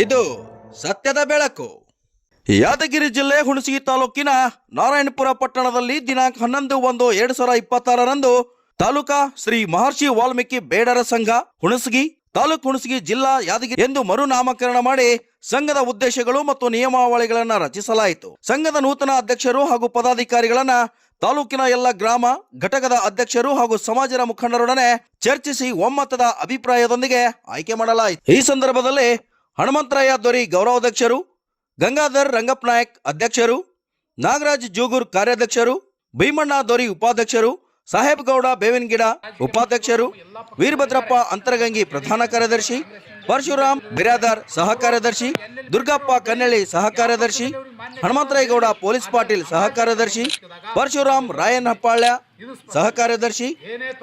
ಇದು ಸತ್ಯದ ಬೆಳಕು. ಯಾದಗಿರಿ ಜಿಲ್ಲೆ ಹುಣಸಗಿ ತಾಲೂಕಿನ ನಾರಾಯಣಪುರ ಪಟ್ಟಣದಲ್ಲಿ ದಿನಾಂಕ 11/1/2026 ತಾಲೂಕಾ ಶ್ರೀ ಮಹರ್ಷಿ ವಾಲ್ಮೀಕಿ ಬೇಡರ ಸಂಘ ಹುಣಸಗಿ ತಾಲೂಕು ಹುಣಸಗಿ ಜಿಲ್ಲಾ ಯಾದಗಿರಿ ಎಂದು ಮರುನಾಮಕರಣ ಮಾಡಿ ಸಂಘದ ಉದ್ದೇಶಗಳು ಮತ್ತು ನಿಯಮಾವಳಿಗಳನ್ನು ರಚಿಸಲಾಯಿತು. ಸಂಘದ ನೂತನ ಅಧ್ಯಕ್ಷರು ಹಾಗೂ ಪದಾಧಿಕಾರಿಗಳನ್ನ ತಾಲೂಕಿನ ಎಲ್ಲ ಗ್ರಾಮ ಘಟಕದ ಅಧ್ಯಕ್ಷರು ಹಾಗೂ ಸಮಾಜದ ಮುಖಂಡರೊಡನೆ ಚರ್ಚಿಸಿ ಒಮ್ಮತದ ಅಭಿಪ್ರಾಯದೊಂದಿಗೆ ಆಯ್ಕೆ ಮಾಡಲಾಯಿತು. ಈ ಸಂದರ್ಭದಲ್ಲಿ ಹನುಮಂತರಾಯ ದೊರಿ ಗೌರವಾಧ್ಯಕ್ಷರು, ಗಂಗಾಧರ್ ರಂಗಪ್ಪ ನಾಯಕ್ ಅಧ್ಯಕ್ಷರು, ನಾಗರಾಜ್ ಜೂಗೂರ್ ಕಾರ್ಯಾಧ್ಯಕ್ಷರು, ಭೀಮಣ್ಣ ದೊರಿ ಉಪಾಧ್ಯಕ್ಷರು, ಸಾಹೇಬ್ ಗೌಡ ಬೇವಿನಗಿಡ ಉಪಾಧ್ಯಕ್ಷರು, ವೀರಭದ್ರಪ್ಪ ಅಂತರಗಂಗಿ ಪ್ರಧಾನ ಕಾರ್ಯದರ್ಶಿ, ಪರಶುರಾಮ್ ಬಿರಾದಾರ್ ಸಹ ಕಾರ್ಯದರ್ಶಿ, ದುರ್ಗಪ್ಪ ಕನ್ನಳ್ಳಿ ಸಹ ಕಾರ್ಯದರ್ಶಿ, ಹನುಮಂತರಾಯಗೌಡ ಪೊಲೀಸ್ ಪಾಟೀಲ್ ಸಹ ಕಾರ್ಯದರ್ಶಿ, ಪರಶುರಾಮ್ ರಾಯನ್ ಹಪ್ಪಾಳ್ಯ ಸಹ ಕಾರ್ಯದರ್ಶಿ,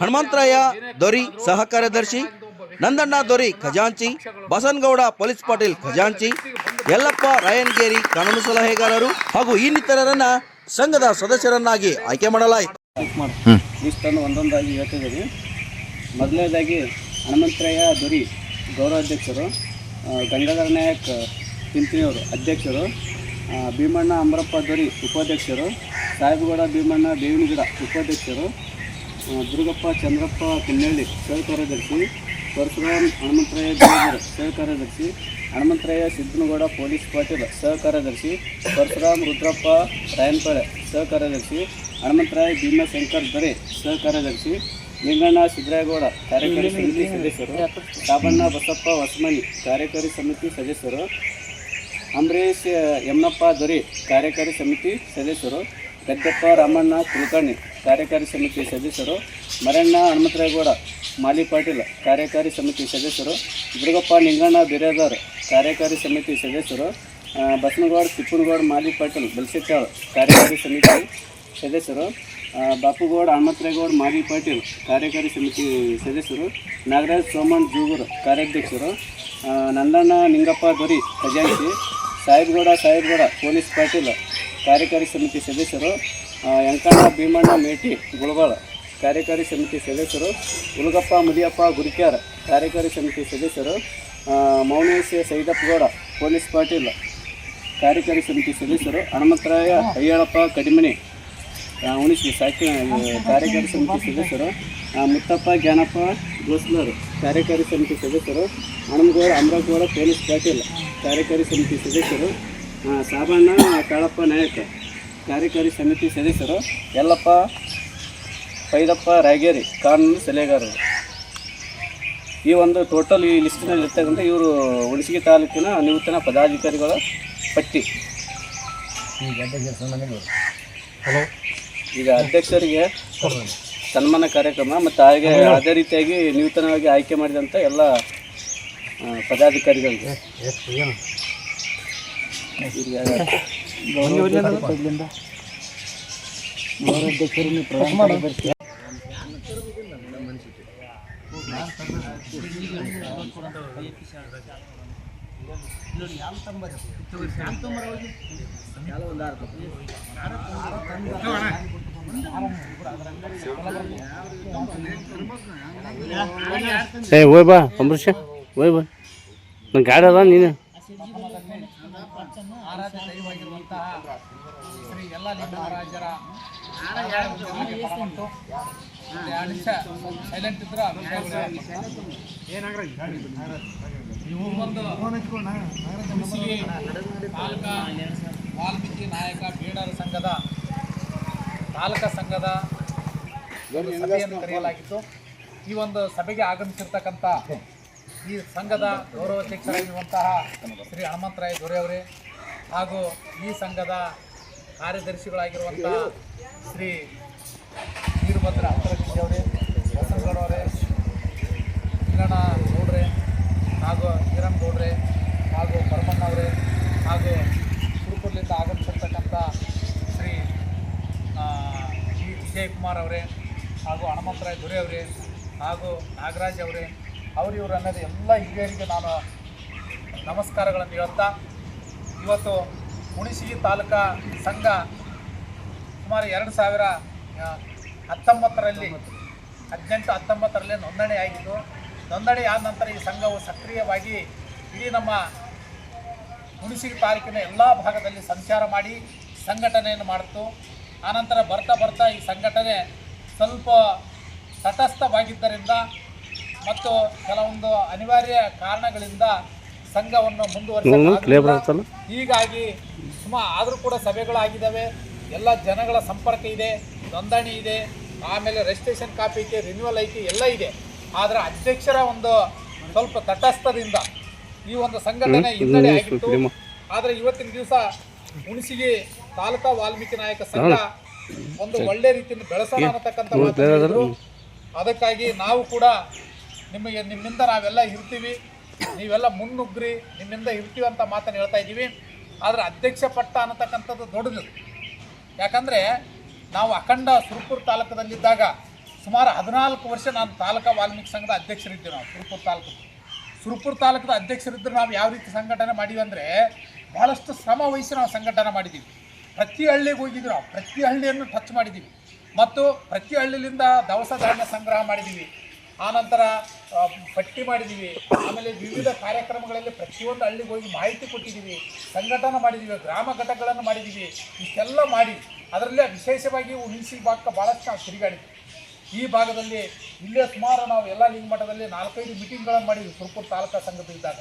ಹನುಮಂತರಾಯ ದೊರಿ ಸಹ ಕಾರ್ಯದರ್ಶಿ, ನಂದಣ್ಣ ದೊರಿ ಖಜಾಂಚಿ, ಬಸನಗೌಡ ಪೊಲೀಸ್ ಪಾಟೀಲ್ ಖಜಾಂಚಿ, ಯಲ್ಲಪ್ಪ ರಾಯನ್ಗೇರಿ ಕಾನೂನು ಸಲಹೆಗಾರರು ಹಾಗೂ ಇನ್ನಿತರರನ್ನ ಸಂಘದ ಸದಸ್ಯರನ್ನಾಗಿ ಆಯ್ಕೆ ಮಾಡಲಾಯಿತು. ಇಷ್ಟನ್ನು ಒಂದೊಂದಾಗಿ ಹೇಳ್ತಿದ್ದೀವಿ. ಮೊದಲನೇದಾಗಿ ಹನುಮಂತರಾಯ ದೊರಿ ಗೌರವಾಧ್ಯಕ್ಷರು, ಗಂಗಾಧರ ನಾಯಕ್ ತಿಂತಿನಿಯವರು ಅಧ್ಯಕ್ಷರು, ಭೀಮಣ್ಣ ಅಮರಪ್ಪ ದೊರಿ ಉಪಾಧ್ಯಕ್ಷರು, ಸಾಹೇಬಗೌಡ ಭೀಮಣ್ಣ ಬೇವಿನಗಿಡ ಉಪಾಧ್ಯಕ್ಷರು, ದುರ್ಗಪ್ಪ ಚಂದ್ರಪ್ಪ ಕನ್ನಳ್ಳಿ ಸಹ ಕಾರ್ಯದರ್ಶಿ, ಪರಶುರಾಮ್ ಹನುಮಂತರಾಯ ಬೇವಿನಗಿಡ ಸಹ ಕಾರ್ಯದರ್ಶಿ, ಹನುಮಂತರಾಯ ಸಿದ್ದನಗೌಡ ಪೊಲೀಸ್ ಪಾಟೀಲ್ ಸಹ ಕಾರ್ಯದರ್ಶಿ, ಪರಶುರಾಮ್ ರುದ್ರಪ್ಪ ರಾಯನಪಾಳ್ಯ ಸಹ ಕಾರ್ಯದರ್ಶಿ, ಹನುಮಂತರಾಯ ಭೀಮಶಂಕರ್ ದೊರೆ ಸಹ ಕಾರ್ಯದರ್ಶಿ, ಲಿಂಗಣ್ಣ ಸಿದ್ದರಾಯಗೌಡ ಕಾರ್ಯಕಾರಿ ಸಮಿತಿ ಸದಸ್ಯರು, ಸಾಬಣ್ಣ ಬಸಪ್ಪ ಹೊಸಮನಿ ಕಾರ್ಯಕಾರಿ ಸಮಿತಿ ಸದಸ್ಯರು, ಅಂಬರೀಶ್ ಯಮನಪ್ಪ ದೊರೆ ಕಾರ್ಯಕಾರಿ ಸಮಿತಿ ಸದಸ್ಯರು, ಗದ್ದಪ್ಪ ರಾಮಣ್ಣ ಕುಲಕರ್ಣಿ ಕಾರ್ಯಕಾರಿ ಸಮಿತಿ ಸದಸ್ಯರು, ಮರಣ್ಣ ಹನುಮಂತರಾಯಗೌಡ ಮಾಲಿ ಪಾಟೀಲ್ ಕಾರ್ಯಕಾರಿ ಸಮಿತಿ ಸದಸ್ಯರು, ದುರ್ಗಪ್ಪ ನಿಂಗಣ್ಣ ಬಿರಾದಾರ್ ಕಾರ್ಯಕಾರಿ ಸಮಿತಿ ಸದಸ್ಯರು, ಬಸನಗೌಡ ತಿಪ್ಪನಗೌಡ ಮಾಲಿ ಪಾಟೀಲ್ ಬಲ್ಸೆಟ್ಟಾಳ್ ಕಾರ್ಯಕಾರಿ ಸಮಿತಿ ಸದಸ್ಯರು, ಬಾಪುಗೌಡ ಹನುಮಂತರಾಯಗೌಡ ಮಾಲಿ ಪಾಟೀಲ್ ಕಾರ್ಯಕಾರಿ ಸಮಿತಿ ಸದಸ್ಯರು, ನಾಗರಾಜ್ ಸೋಮನ್ ಜೂಗೂರ್ ಕಾರ್ಯಾಧ್ಯಕ್ಷರು, ನಂದಣ್ಣ ನಿಂಗಪ್ಪ ದೊರಿ ಖಜಾಂಚಿ, ಸಾಹೇಬಗೌಡ ಪೊಲೀಸ್ ಪಾಟೀಲ್ ಕಾರ್ಯಕಾರಿ ಸಮಿತಿ ಸದಸ್ಯರು, ಯಂಕಣ್ಣ ಭೀಮಣ್ಣ ಮೇಟಿ ಗುಳಬಾಳ ಕಾರ್ಯಕಾರಿ ಸಮಿತಿ ಸದಸ್ಯರು, ಉಲಗಪ್ಪ ಮುದಿಯಪ್ಪ ಗುರಿಕ್ಯಾರ ಕಾರ್ಯಕಾರಿ ಸಮಿತಿ ಸದಸ್ಯರು, ಮೌನೇಶ್ ಸೈದಪ್ಪಗೌಡ ಪೊಲೀಸ್ ಪಾಟೀಲ್ ಕಾರ್ಯಕಾರಿ ಸಮಿತಿ ಸದಸ್ಯರು, ಹನುಮಂತರಾಯ ಅಯ್ಯಳಪ್ಪ ಕಡಿಮನಿ ಉಣಿಸಿ ಸಾಕಿ ಕಾರ್ಯಕಾರಿ ಸಮಿತಿ ಸದಸ್ಯರು, ಮುತ್ತಪ್ಪ ಜ್ಞಾನಪ್ಪ ಗೋಸ್ಲರ್ ಕಾರ್ಯಕಾರಿ ಸಮಿತಿ ಸದಸ್ಯರು, ಹನುಮಗೌಡ ಅಮರಗೌಡ ಪೊಲೀಸ್ ಪಾಟೀಲ್ ಕಾರ್ಯಕಾರಿ ಸಮಿತಿ ಸದಸ್ಯರು, ಸಾಬಣ್ಣ ಕಾಳಪ್ಪ ನಾಯಕ ಕಾರ್ಯಕಾರಿ ಸಮಿತಿ ಸದಸ್ಯರು, ಯಲ್ಲಪ್ಪ ಪೈದಪ್ಪ ರಾಗೇರಿ ಕಾನೂನು ಸಲಹೆಗಾರರು. ಈ ಒಂದು ಟೋಟಲ್ ಈ ಲಿಸ್ಟಿನಲ್ಲಿ ಇರ್ತಕ್ಕಂಥ ಇವರು ಹುಣಸಗಿ ತಾಲೂಕಿನ ನೂತನ ಪದಾಧಿಕಾರಿಗಳ ಪಟ್ಟಿ. ಈಗ ಅಧ್ಯಕ್ಷರಿಗೆ ಸನ್ಮಾನ ಕಾರ್ಯಕ್ರಮ ಮತ್ತು ಹಾಗೆ ಅದೇ ರೀತಿಯಾಗಿ ನೂತನವಾಗಿ ಆಯ್ಕೆ ಮಾಡಿದಂಥ ಎಲ್ಲ ಪದಾಧಿಕಾರಿಗಳಿಗೆ ಹೋಯ್ ಬಾ ಅಂಬರೀಷ, ಹೋಯ್ ಬಾ, ನನ್ನ ಗಾಡಿ ಅದ ನೀನು. ಶ್ರೀ ಯಲ್ಲಾಲಿ ಮಹಾರಾಜರ ಸೈಲೆಂಟ್ ಇದ್ರ ತಾಲೂಕಾ ವಾಲ್ಮೀಕಿ ನಾಯಕ ಬೇಡರ ಸಂಘದ ತಾಲೂಕಾ ಸಂಘದ ಸಭೆಯನ್ನು ಕರೆಯಲಾಗಿತ್ತು. ಈ ಒಂದು ಸಭೆಗೆ ಆಗಮಿಸಿರ್ತಕ್ಕಂಥ ಈ ಸಂಘದ ಗೌರವಾಧ್ಯಕ್ಷರಾಗಿರುವಂತಹ ಶ್ರೀ ಹನುಮಂತರಾಯ ದೊರೆ ಅವರೇ ಹಾಗೂ ಈ ಸಂಘದ ಕಾರ್ಯದರ್ಶಿಗಳಾಗಿರುವಂತಹ ಶ್ರೀ ವೀರಭದ್ರ ಅಂತರಗಂಗಿ ಅವರೇ, ಬಸನಗೌಡ ಅವರೇ, ಲಿಂಗಣ್ಣ ಗೌಡ್ರೆ ಹಾಗೂ ಈರನ್ ಗೌಡ್ರೆ ಹಾಗೂ ಪರಮಣ್ಣ ಅವರೇ ಹಾಗೂ ಸುರಪುರದಿಂದ ಆಗಮಿಸಿರ್ತಕ್ಕಂಥ ಶ್ರೀ ವಿಜಯಕುಮಾರ್ ಅವರೇ ಹಾಗೂ ಹನುಮಂತರಾಯ ದೊರೆ ಅವರೇ ಹಾಗೂ ನಾಗರಾಜ್ ಅವರೇ ಇವರು ಅನ್ನೋದು ಎಲ್ಲ ಹಿರಿಯರಿಗೆ ನಾನು ನಮಸ್ಕಾರಗಳನ್ನು ಹೇಳ್ತಾ, ಇವತ್ತು ಹುಣಸಗಿ ತಾಲೂಕಾ ಸಂಘ ಸುಮಾರು 2019ರಲ್ಲಿ ನೋಂದಣಿ ಆಗಿದ್ದು, ನೋಂದಣಿ ಆದ ನಂತರ ಈ ಸಂಘವು ಸಕ್ರಿಯವಾಗಿ ಇಡೀ ನಮ್ಮ ಹುಣಸಗಿ ತಾಲೂಕಿನ ಎಲ್ಲ ಭಾಗದಲ್ಲಿ ಸಂಚಾರ ಮಾಡಿ ಸಂಘಟನೆಯನ್ನು ಮಾಡಿತು. ಆನಂತರ ಬರ್ತಾ ಬರ್ತಾ ಈ ಸಂಘಟನೆ ಸ್ವಲ್ಪ ತಟಸ್ಥವಾಗಿದ್ದರಿಂದ ಮತ್ತು ಕೆಲವೊಂದು ಅನಿವಾರ್ಯ ಕಾರಣಗಳಿಂದ ಸಂಘವನ್ನು ಮುಂದುವರಿಸಲು ಹೀಗಾಗಿ ಆದರೂ ಕೂಡ ಸಭೆಗಳಾಗಿದ್ದಾವೆ, ಎಲ್ಲ ಜನಗಳ ಸಂಪರ್ಕ ಇದೆ, ನೋಂದಣಿ ಇದೆ, ಆಮೇಲೆ ರಿಜಿಸ್ಟ್ರೇಷನ್ ಕಾಪಿ ಐತೆ, ರಿನ್ಯೂವಲ್ ಐತಿ, ಎಲ್ಲ ಇದೆ. ಆದರೆ ಅಧ್ಯಕ್ಷರ ಒಂದು ಸ್ವಲ್ಪ ತಟಸ್ಥದಿಂದ ಈ ಒಂದು ಸಂಘಟನೆ ಹಿನ್ನಡೆ ಆಗಿತ್ತು. ಆದರೆ ಇವತ್ತಿನ ದಿವಸ ಹುಣಸಗಿ ತಾಲೂಕಾ ವಾಲ್ಮೀಕಿ ನಾಯಕ ಸಂಘ ಒಂದು ಒಳ್ಳೆ ರೀತಿಯಿಂದ ಬೆಳೆಸೋಣ ಅನ್ನತಕ್ಕಂಥ ಮಾತು. ಅದಕ್ಕಾಗಿ ನಾವು ಕೂಡ ನಿಮ್ಮಿಂದ ನಾವೆಲ್ಲ ಇರ್ತೀವಿ, ನೀವೆಲ್ಲ ಮುನ್ನುಗ್ರಿ, ನಿಮ್ಮಿಂದ ಇರ್ತೀವಿ ಅಂತ ಮಾತನ್ನು ಹೇಳ್ತಾ ಇದ್ದೀವಿ. ಆದರೆ ಅಧ್ಯಕ್ಷ ಪಟ್ಟ ಅನ್ನತಕ್ಕಂಥದ್ದು ದೊಡ್ಡದು. ಯಾಕಂದರೆ ನಾವು ಅಖಂಡ ಸುರಪುರ ತಾಲೂಕದಲ್ಲಿದ್ದಾಗ ಸುಮಾರು 14 ವರ್ಷ ನಾನು ತಾಲೂಕಾ ವಾಲ್ಮೀಕಿ ಸಂಘದ ಅಧ್ಯಕ್ಷರಿದ್ದೀವಿ. ನಾವು ಸುರಪುರ ತಾಲೂಕದ ಅಧ್ಯಕ್ಷರಿದ್ದರೆ ನಾವು ಯಾವ ರೀತಿ ಸಂಘಟನೆ ಮಾಡೀವಿ ಅಂದರೆ ಭಾಳಷ್ಟು ಶ್ರಮ ವಹಿಸಿ ನಾವು ಸಂಘಟನೆ ಮಾಡಿದ್ದೀವಿ. ಪ್ರತಿ ಹಳ್ಳಿಗೆ ಹೋಗಿದ್ದೀವಿ, ನಾವು ಪ್ರತಿ ಹಳ್ಳಿಯನ್ನು ಟಚ್ ಮಾಡಿದ್ದೀವಿ ಮತ್ತು ಪ್ರತಿ ಹಳ್ಳಿಯಿಂದ ದವಸ ಧಾನ್ಯ ಸಂಗ್ರಹ ಮಾಡಿದ್ದೀವಿ. ಆನಂತರ ಪಟ್ಟಿ ಮಾಡಿದ್ದೀವಿ. ಆಮೇಲೆ ವಿವಿಧ ಕಾರ್ಯಕ್ರಮಗಳಲ್ಲಿ ಪ್ರತಿಯೊಂದು ಹಳ್ಳಿಗೆ ಹೋಗಿ ಮಾಹಿತಿ ಕೊಟ್ಟಿದ್ದೀವಿ, ಸಂಘಟನೆ ಮಾಡಿದ್ದೀವಿ, ಗ್ರಾಮ ಘಟಕಗಳನ್ನು ಮಾಡಿದ್ದೀವಿ. ಇಷ್ಟೆಲ್ಲ ಮಾಡಿ ಅದರಲ್ಲೇ ವಿಶೇಷವಾಗಿ ಹುಣಸಗಿ ಭಾಗಕ್ಕೆ ಭಾಳಷ್ಟು ನಾವು ತಿರುಗಾಡಿದ್ವಿ. ಈ ಭಾಗದಲ್ಲಿ ಇಲ್ಲೇ ಸುಮಾರು ನಾವು ಎಲ್ಲ ಲಿಂಗ ಮಟ್ಟದಲ್ಲಿ 4-5 ಮೀಟಿಂಗ್ಗಳನ್ನು ಮಾಡಿದ್ವಿ ಸುರಪುರ ತಾಲೂಕಾ ಸಂಘದಿದ್ದಾಗ.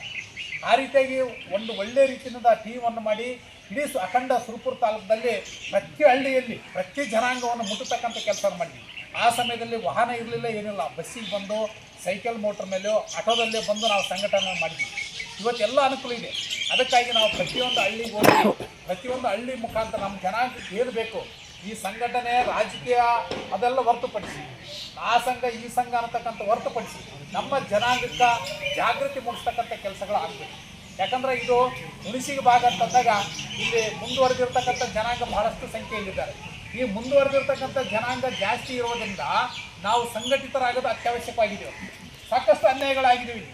ಆ ರೀತಿಯಾಗಿ ಒಂದು ಒಳ್ಳೆ ರೀತಿಯಿಂದ ಟೀಮನ್ನು ಮಾಡಿ ಇಡೀ ಅಖಂಡ ಸುರಪುರ ತಾಲೂಕದಲ್ಲಿ ಪ್ರತಿ ಹಳ್ಳಿಯಲ್ಲಿ ಪ್ರತಿ ಜನಾಂಗವನ್ನು ಮುಟ್ಟತಕ್ಕಂಥ ಕೆಲಸ ಮಾಡಿದ್ವಿ. ಆ ಸಮಯದಲ್ಲಿ ವಾಹನ ಇರಲಿಲ್ಲ, ಏನಿಲ್ಲ, ಬಸ್ಸಿಗೆ ಬಂದು ಸೈಕಲ್ ಮೋಟ್ರ್ ಮೇಲೋ ಆಟೋದಲ್ಲೇ ಬಂದು ನಾವು ಸಂಘಟನೆ ಮಾಡಿದ್ವಿ. ಇವತ್ತೆಲ್ಲ ಅನುಕೂಲ ಇದೆ. ಅದಕ್ಕಾಗಿ ನಾವು ಪ್ರತಿಯೊಂದು ಹಳ್ಳಿಗೆ ಹೋಗಿ ಪ್ರತಿಯೊಂದು ಹಳ್ಳಿ ಮುಖಾಂತರ ನಮ್ಮ ಜನಾಂಗಕ್ಕೆ ಏನು ಬೇಕು, ಈ ಸಂಘಟನೆ ರಾಜಕೀಯ ಅದೆಲ್ಲ ಹೊರತುಪಡಿಸಿ, ಆ ಸಂಘ ಈ ಸಂಘ ಅನ್ನತಕ್ಕಂಥ ಹೊರತುಪಡಿಸಿ ನಮ್ಮ ಜನಾಂಗಕ್ಕೆ ಜಾಗೃತಿ ಮೂಡಿಸ್ತಕ್ಕಂಥ ಕೆಲಸಗಳು ಆಗಬೇಕು. ಯಾಕಂದರೆ ಇದು ಹುಣಸಗಿ ಭಾಗ ಅಂತಂದಾಗ ಇಲ್ಲಿ ಮುಂದುವರೆದಿರ್ತಕ್ಕಂಥ ಜನಾಂಗ ಬಹಳಷ್ಟು ಸಂಖ್ಯೆಯಲ್ಲಿದ್ದಾರೆ. ಈ ಮುಂದುವರೆದಿರ್ತಕ್ಕಂಥ ಜನಾಂಗ ಜಾಸ್ತಿ ಇರೋದ್ರಿಂದ ನಾವು ಸಂಘಟಿತರಾಗೋದು ಅತ್ಯವಶ್ಯಕವಾಗಿದ್ದೇವೆ. ಸಾಕಷ್ಟು ಅನ್ಯಾಯಗಳಾಗಿದ್ದೀವಿ.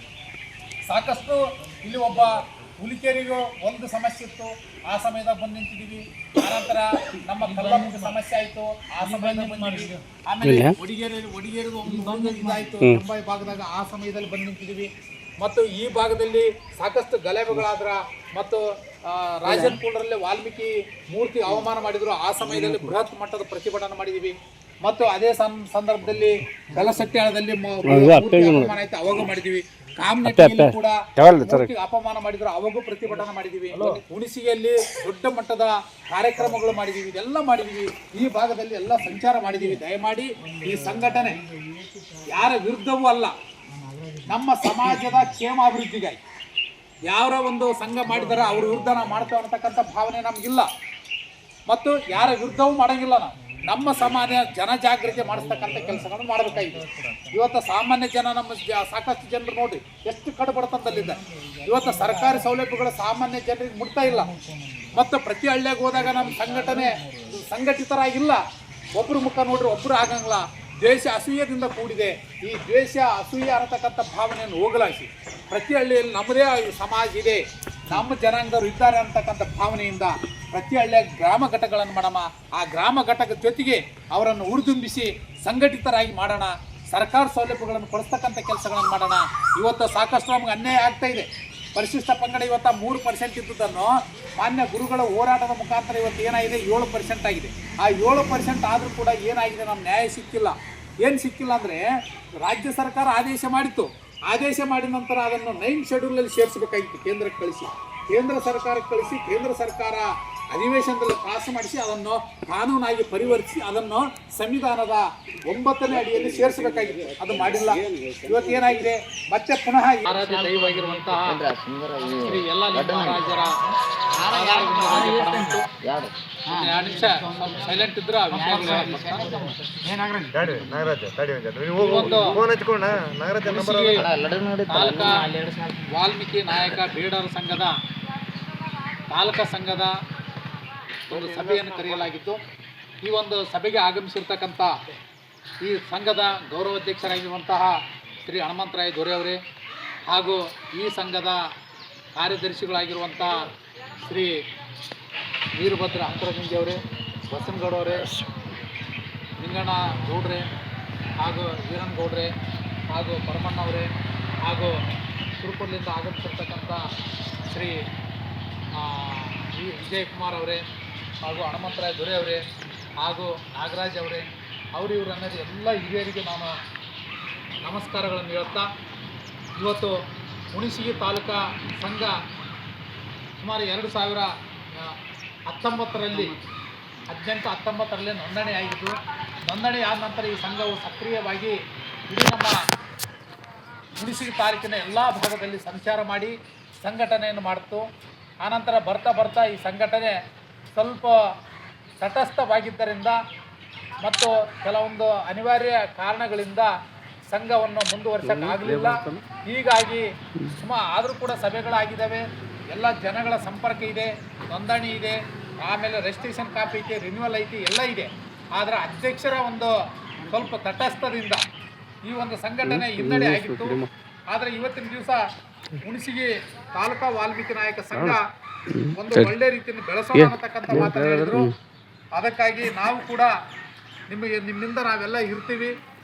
ಸಾಕಷ್ಟು ಇಲ್ಲಿ ಒಬ್ಬ ಹುಲಿಕೆರಿಗೂ ಒಂದು ಸಮಸ್ಯೆ ಇತ್ತು, ಆ ಸಮಯದಾಗ ಬಂದು ನಿಂತಿದ್ದೀವಿ. ಆನಂತರ ನಮ್ಮ ಕಲ್ಲಮ್ಮಗೆ ಸಮಸ್ಯೆ ಆಯಿತು, ಆ ಸಮಯದಾಗ ಬಂದಿದ್ದೀವಿ. ಆಮೇಲೆ ಒಡಿಗೇರಿಗೂ ಒಂದು ಇದಾಯಿತು ಮುಂಬೈ ಭಾಗದಾಗ, ಆ ಸಮಯದಲ್ಲಿ ಬಂದು ನಿಂತಿದ್ದೀವಿ. ಮತ್ತು ಈ ಭಾಗದಲ್ಲಿ ಸಾಕಷ್ಟು ಗಲಭೆಗಳಾದ್ರ ಮತ್ತು ರಾಜನಕುಂಡ್ರಲ್ಲಿ ವಾಲ್ಮೀಕಿ ಮೂರ್ತಿ ಅವಮಾನ ಮಾಡಿದ್ರು, ಆ ಸಮಯದಲ್ಲಿ ಬೃಹತ್ ಮಟ್ಟದ ಪ್ರತಿಭಟನೆ ಮಾಡಿದ್ದೀವಿ. ಮತ್ತು ಅದೇ ಸಂದರ್ಭದಲ್ಲಿ ಬೆಲಸಟ್ಯಾಳದಲ್ಲಿ ಅಪಮಾನ ಆಯ್ತು, ಅವಾಗ ಮಾಡಿದ್ದೀವಿ. ಕಾಮನಟ್ಟಿಯಲ್ಲಿ ಕೂಡ ಅಪಮಾನ ಮಾಡಿದ್ರು, ಅವಾಗೂ ಪ್ರತಿಭಟನೆ ಮಾಡಿದ್ದೀವಿ. ಹುಣಸಗಿಯಲ್ಲಿ ದೊಡ್ಡ ಮಟ್ಟದ ಕಾರ್ಯಕ್ರಮಗಳು ಮಾಡಿದ್ದೀವಿ, ಇದೆಲ್ಲ ಮಾಡಿದ್ದೀವಿ. ಈ ಭಾಗದಲ್ಲಿ ಎಲ್ಲ ಸಂಚಾರ ಮಾಡಿದ್ದೀವಿ. ದಯಮಾಡಿ ಈ ಸಂಘಟನೆ ಯಾರ ವಿರುದ್ಧವೂ ಅಲ್ಲ, ನಮ್ಮ ಸಮಾಜದ ಕ್ಷೇಮಾಭಿವೃದ್ಧಿಗಾಗಿ ಯಾರ ಒಂದು ಸಂಘ ಮಾಡಿದಾರೆ ಅವ್ರ ವಿರುದ್ಧ ನಾವು ಮಾಡ್ತೇವೆ ಅನ್ನತಕ್ಕಂಥ ಭಾವನೆ ನಮಗಿಲ್ಲ ಮತ್ತು ಯಾರ ವಿರುದ್ಧವೂ ಮಾಡೋಂಗಿಲ್ಲ. ನಾವು ನಮ್ಮ ಸಮಾಜ ಜನಜಾಗೃತಿ ಮಾಡಿಸ್ತಕ್ಕಂಥ ಕೆಲಸಗಳನ್ನು ಮಾಡಬೇಕಾಗಿದೆ. ಇವತ್ತು ಸಾಮಾನ್ಯ ಜನ ನಮ್ಮ ಸಾಕಷ್ಟು ಜನರು ನೋಡಿ ಎಷ್ಟು ಕಡುಬಡತನದಲ್ಲಿದ್ದಾರೆ. ಇವತ್ತು ಸರ್ಕಾರಿ ಸೌಲಭ್ಯಗಳು ಸಾಮಾನ್ಯ ಜನರಿಗೆ ಮುಟ್ತಾ ಇಲ್ಲ. ಮತ್ತು ಪ್ರತಿ ಹಳ್ಳಿಯಾಗ ಹೋದಾಗ ನಮ್ಮ ಸಂಘಟನೆ ಸಂಘಟಿತರಾಗಿಲ್ಲ. ಒಬ್ಬರು ಮುಖ ನೋಡ್ರಿ ಒಬ್ಬರು ಆಗಂಗಿಲ್ಲ. ದ್ವೇಷ ಅಸೂಯದಿಂದ ಕೂಡಿದೆ. ಈ ದ್ವೇಷ ಅಸೂಯೆ ಅನ್ನತಕ್ಕಂಥ ಭಾವನೆಯನ್ನು ಹೋಗಲಾಡಿಸಿ ಪ್ರತಿ ಹಳ್ಳಿಯಲ್ಲಿ ನಮ್ಮದೇ ಸಮಾಜ ಇದೆ, ನಮ್ಮ ಜನಾಂಗದವರು ಇದ್ದಾರೆ ಅಂತಕ್ಕಂಥ ಭಾವನೆಯಿಂದ ಪ್ರತಿ ಹಳ್ಳಿಯಾಗ ಗ್ರಾಮ ಘಟಕಗಳನ್ನು ಮಾಡೋಣ. ಆ ಗ್ರಾಮ ಘಟಕದ ಜೊತೆಗೆ ಅವರನ್ನು ಹುರಿದುಂಬಿಸಿ ಸಂಘಟಿತರಾಗಿ ಮಾಡೋಣ. ಸರ್ಕಾರ ಸೌಲಭ್ಯಗಳನ್ನು ಕೊಡಿಸ್ತಕ್ಕಂಥ ಕೆಲಸಗಳನ್ನು ಮಾಡೋಣ. ಇವತ್ತು ಸಾಕಷ್ಟು ನಮ್ಗೆ ಅನ್ಯಾಯ ಆಗ್ತಾ ಇದೆ. ಪರಿಶಿಷ್ಟ ಪಂಗಡ ಇವತ್ತು 3% ಇದ್ದುದನ್ನು ಮಾನ್ಯ ಗುರುಗಳ ಹೋರಾಟದ ಮುಖಾಂತರ ಇವತ್ತು ಏನಾಗಿದೆ 7% ಆಗಿದೆ. ಆ 7% ಆದರೂ ಕೂಡ ಏನಾಗಿದೆ, ನಮ್ಮ ನ್ಯಾಯ ಸಿಕ್ಕಿಲ್ಲ. ಏನು ಸಿಕ್ಕಿಲ್ಲ ಅಂದರೆ ರಾಜ್ಯ ಸರ್ಕಾರ ಆದೇಶ ಮಾಡಿತ್ತು. ಆದೇಶ ಮಾಡಿದ ನಂತರ ಅದನ್ನು 9 ಶೆಡ್ಯೂಲಲ್ಲಿ ಸೇರಿಸಬೇಕಾಗಿತ್ತು. ಕೇಂದ್ರಕ್ಕೆ ಕಳಿಸಿ, ಕೇಂದ್ರ ಸರ್ಕಾರಕ್ಕೆ ಕಳಿಸಿ, ಕೇಂದ್ರ ಸರ್ಕಾರ ಅಧಿವೇಶನದಲ್ಲಿ ಪಾಸ್ ಮಾಡಿಸಿ ಅದನ್ನು ಕಾನೂನಾಗಿ ಪರಿವರ್ತಿಸಿ ಅದನ್ನು ಸಂವಿಧಾನದ 9ನೇ ಅಡಿಯಲ್ಲಿ ಸೇರಿಸಬೇಕಾಗಿದೆ. ಅದು ಮಾಡಿಲ್ಲ. ಇವತ್ತು ಏನಾಗಿದೆ, ಮತ್ತೆ ಪುನಃ ಆರಾಧ್ಯ ದೈವವಾಗಿರುವಂತಹ ಶ್ರೀ ಯಲ್ಲಾಲಿಂಗರಾಜರ ನಿಮಿಷ ಸೈಲೆಂಟ್ ಇದ್ರೆ ತಾಲೂಕಾ ವಾಲ್ಮೀಕಿ ನಾಯಕ ಬೇಡರ ಸಂಘದ ತಾಲೂಕಾ ಸಂಘದ ಒಂದು ಸಭೆಯನ್ನು ಕರೆಯಲಾಗಿತ್ತು. ಈ ಒಂದು ಸಭೆಗೆ ಆಗಮಿಸಿರ್ತಕ್ಕಂಥ ಈ ಸಂಘದ ಗೌರವಾಧ್ಯಕ್ಷರಾಗಿರುವಂತಹ ಶ್ರೀ ಹನುಮಂತರಾಯ ದೊರೆ ಅವರೇ ಹಾಗೂ ಈ ಸಂಘದ ಕಾರ್ಯದರ್ಶಿಗಳಾಗಿರುವಂತಹ ಶ್ರೀ ವೀರಭದ್ರ ಹಂತರಗಂಜಿ ಅವರೇ, ಬಸನಗೌಡ ಅವರೇ, ನಿಂಗಣ್ಣ ಗೌಡ್ರೆ ಹಾಗೂ ವೀರನ್ ಗೌಡ್ರೆ ಹಾಗೂ ಪರಮಣ್ಣವರೇ ಹಾಗೂ ಸುರಪುರದಿಂದ ಆಗಮಿಸಿರ್ತಕ್ಕಂಥ ಶ್ರೀ ವಿಜಯಕುಮಾರ್ ಅವರೇ ಹಾಗೂ ಹನುಮಂತರಾಯ ದೊರೆ ಅವರೇ ಹಾಗೂ ನಾಗರಾಜ್ ಅವರೇ ಇವರು ಅನ್ನೋದು ಎಲ್ಲ ಹಿರಿಯರಿಗೆ ನಾನು ನಮಸ್ಕಾರಗಳನ್ನು ಹೇಳ್ತಾ, ಇವತ್ತು ಹುಣಸಗಿ ತಾಲೂಕಾ ಸಂಘ ಸುಮಾರು 2019ರಲ್ಲಿ ನೋಂದಣಿ ಆಗಿತ್ತು. ನೋಂದಣಿ ಆದ ನಂತರ ಈ ಸಂಘವು ಸಕ್ರಿಯವಾಗಿ ಇಡೀ ನಮ್ಮ ಹುಣಸಗಿ ತಾಲೂಕಿನ ಎಲ್ಲ ಭಾಗದಲ್ಲಿ ಸಂಚಾರ ಮಾಡಿ ಸಂಘಟನೆಯನ್ನು ಮಾಡಿತು. ಆನಂತರ ಬರ್ತಾ ಈ ಸಂಘಟನೆ ಸ್ವಲ್ಪ ತಟಸ್ಥವಾಗಿದ್ದರಿಂದ ಮತ್ತು ಕೆಲವೊಂದು ಅನಿವಾರ್ಯ ಕಾರಣಗಳಿಂದ ಸಂಘವನ್ನು ಮುಂದುವರಿಸೋಕ್ಕಾಗಲಿಲ್ಲ. ಹೀಗಾಗಿ ಆದರೂ ಕೂಡ ಸಭೆಗಳಾಗಿದ್ದಾವೆ, ಎಲ್ಲ ಜನಗಳ ಸಂಪರ್ಕ ಇದೆ, ನೋಂದಣಿ ಇದೆ, ಆಮೇಲೆ ರಿಜಿಸ್ಟ್ರೇಷನ್ ಕಾಪಿ ಐತೆ, ರಿನ್ಯೂವಲ್ ಐತಿ, ಎಲ್ಲ ಇದೆ. ಆದರೆ ಅಧ್ಯಕ್ಷರ ಒಂದು ಸ್ವಲ್ಪ ತಟಸ್ಥದಿಂದ ಈ ಒಂದು ಸಂಘಟನೆ ಹಿನ್ನಡೆ ಆಗಿತ್ತು. ಆದರೆ ಇವತ್ತಿನ ದಿವಸ ಹುಣಸಗಿ ತಾಲೂಕಾ ವಾಲ್ಮೀಕಿ ನಾಯಕ ಸಂಘ ಒಂದು ಒಳ್ಳೆ ರೀತಿಯಲ್ಲಿ ಬೆಳೆಸೋಣ ಅನ್ನತಕ್ಕಂಥ ಮಾತನ್ನು ಹೇಳಿದ್ರು. ಅದಕ್ಕಾಗಿ ನಾವು ಕೂಡ ನಿಮ್ಮಿಂದ ನಾವೆಲ್ಲ ಇರ್ತೀವಿ,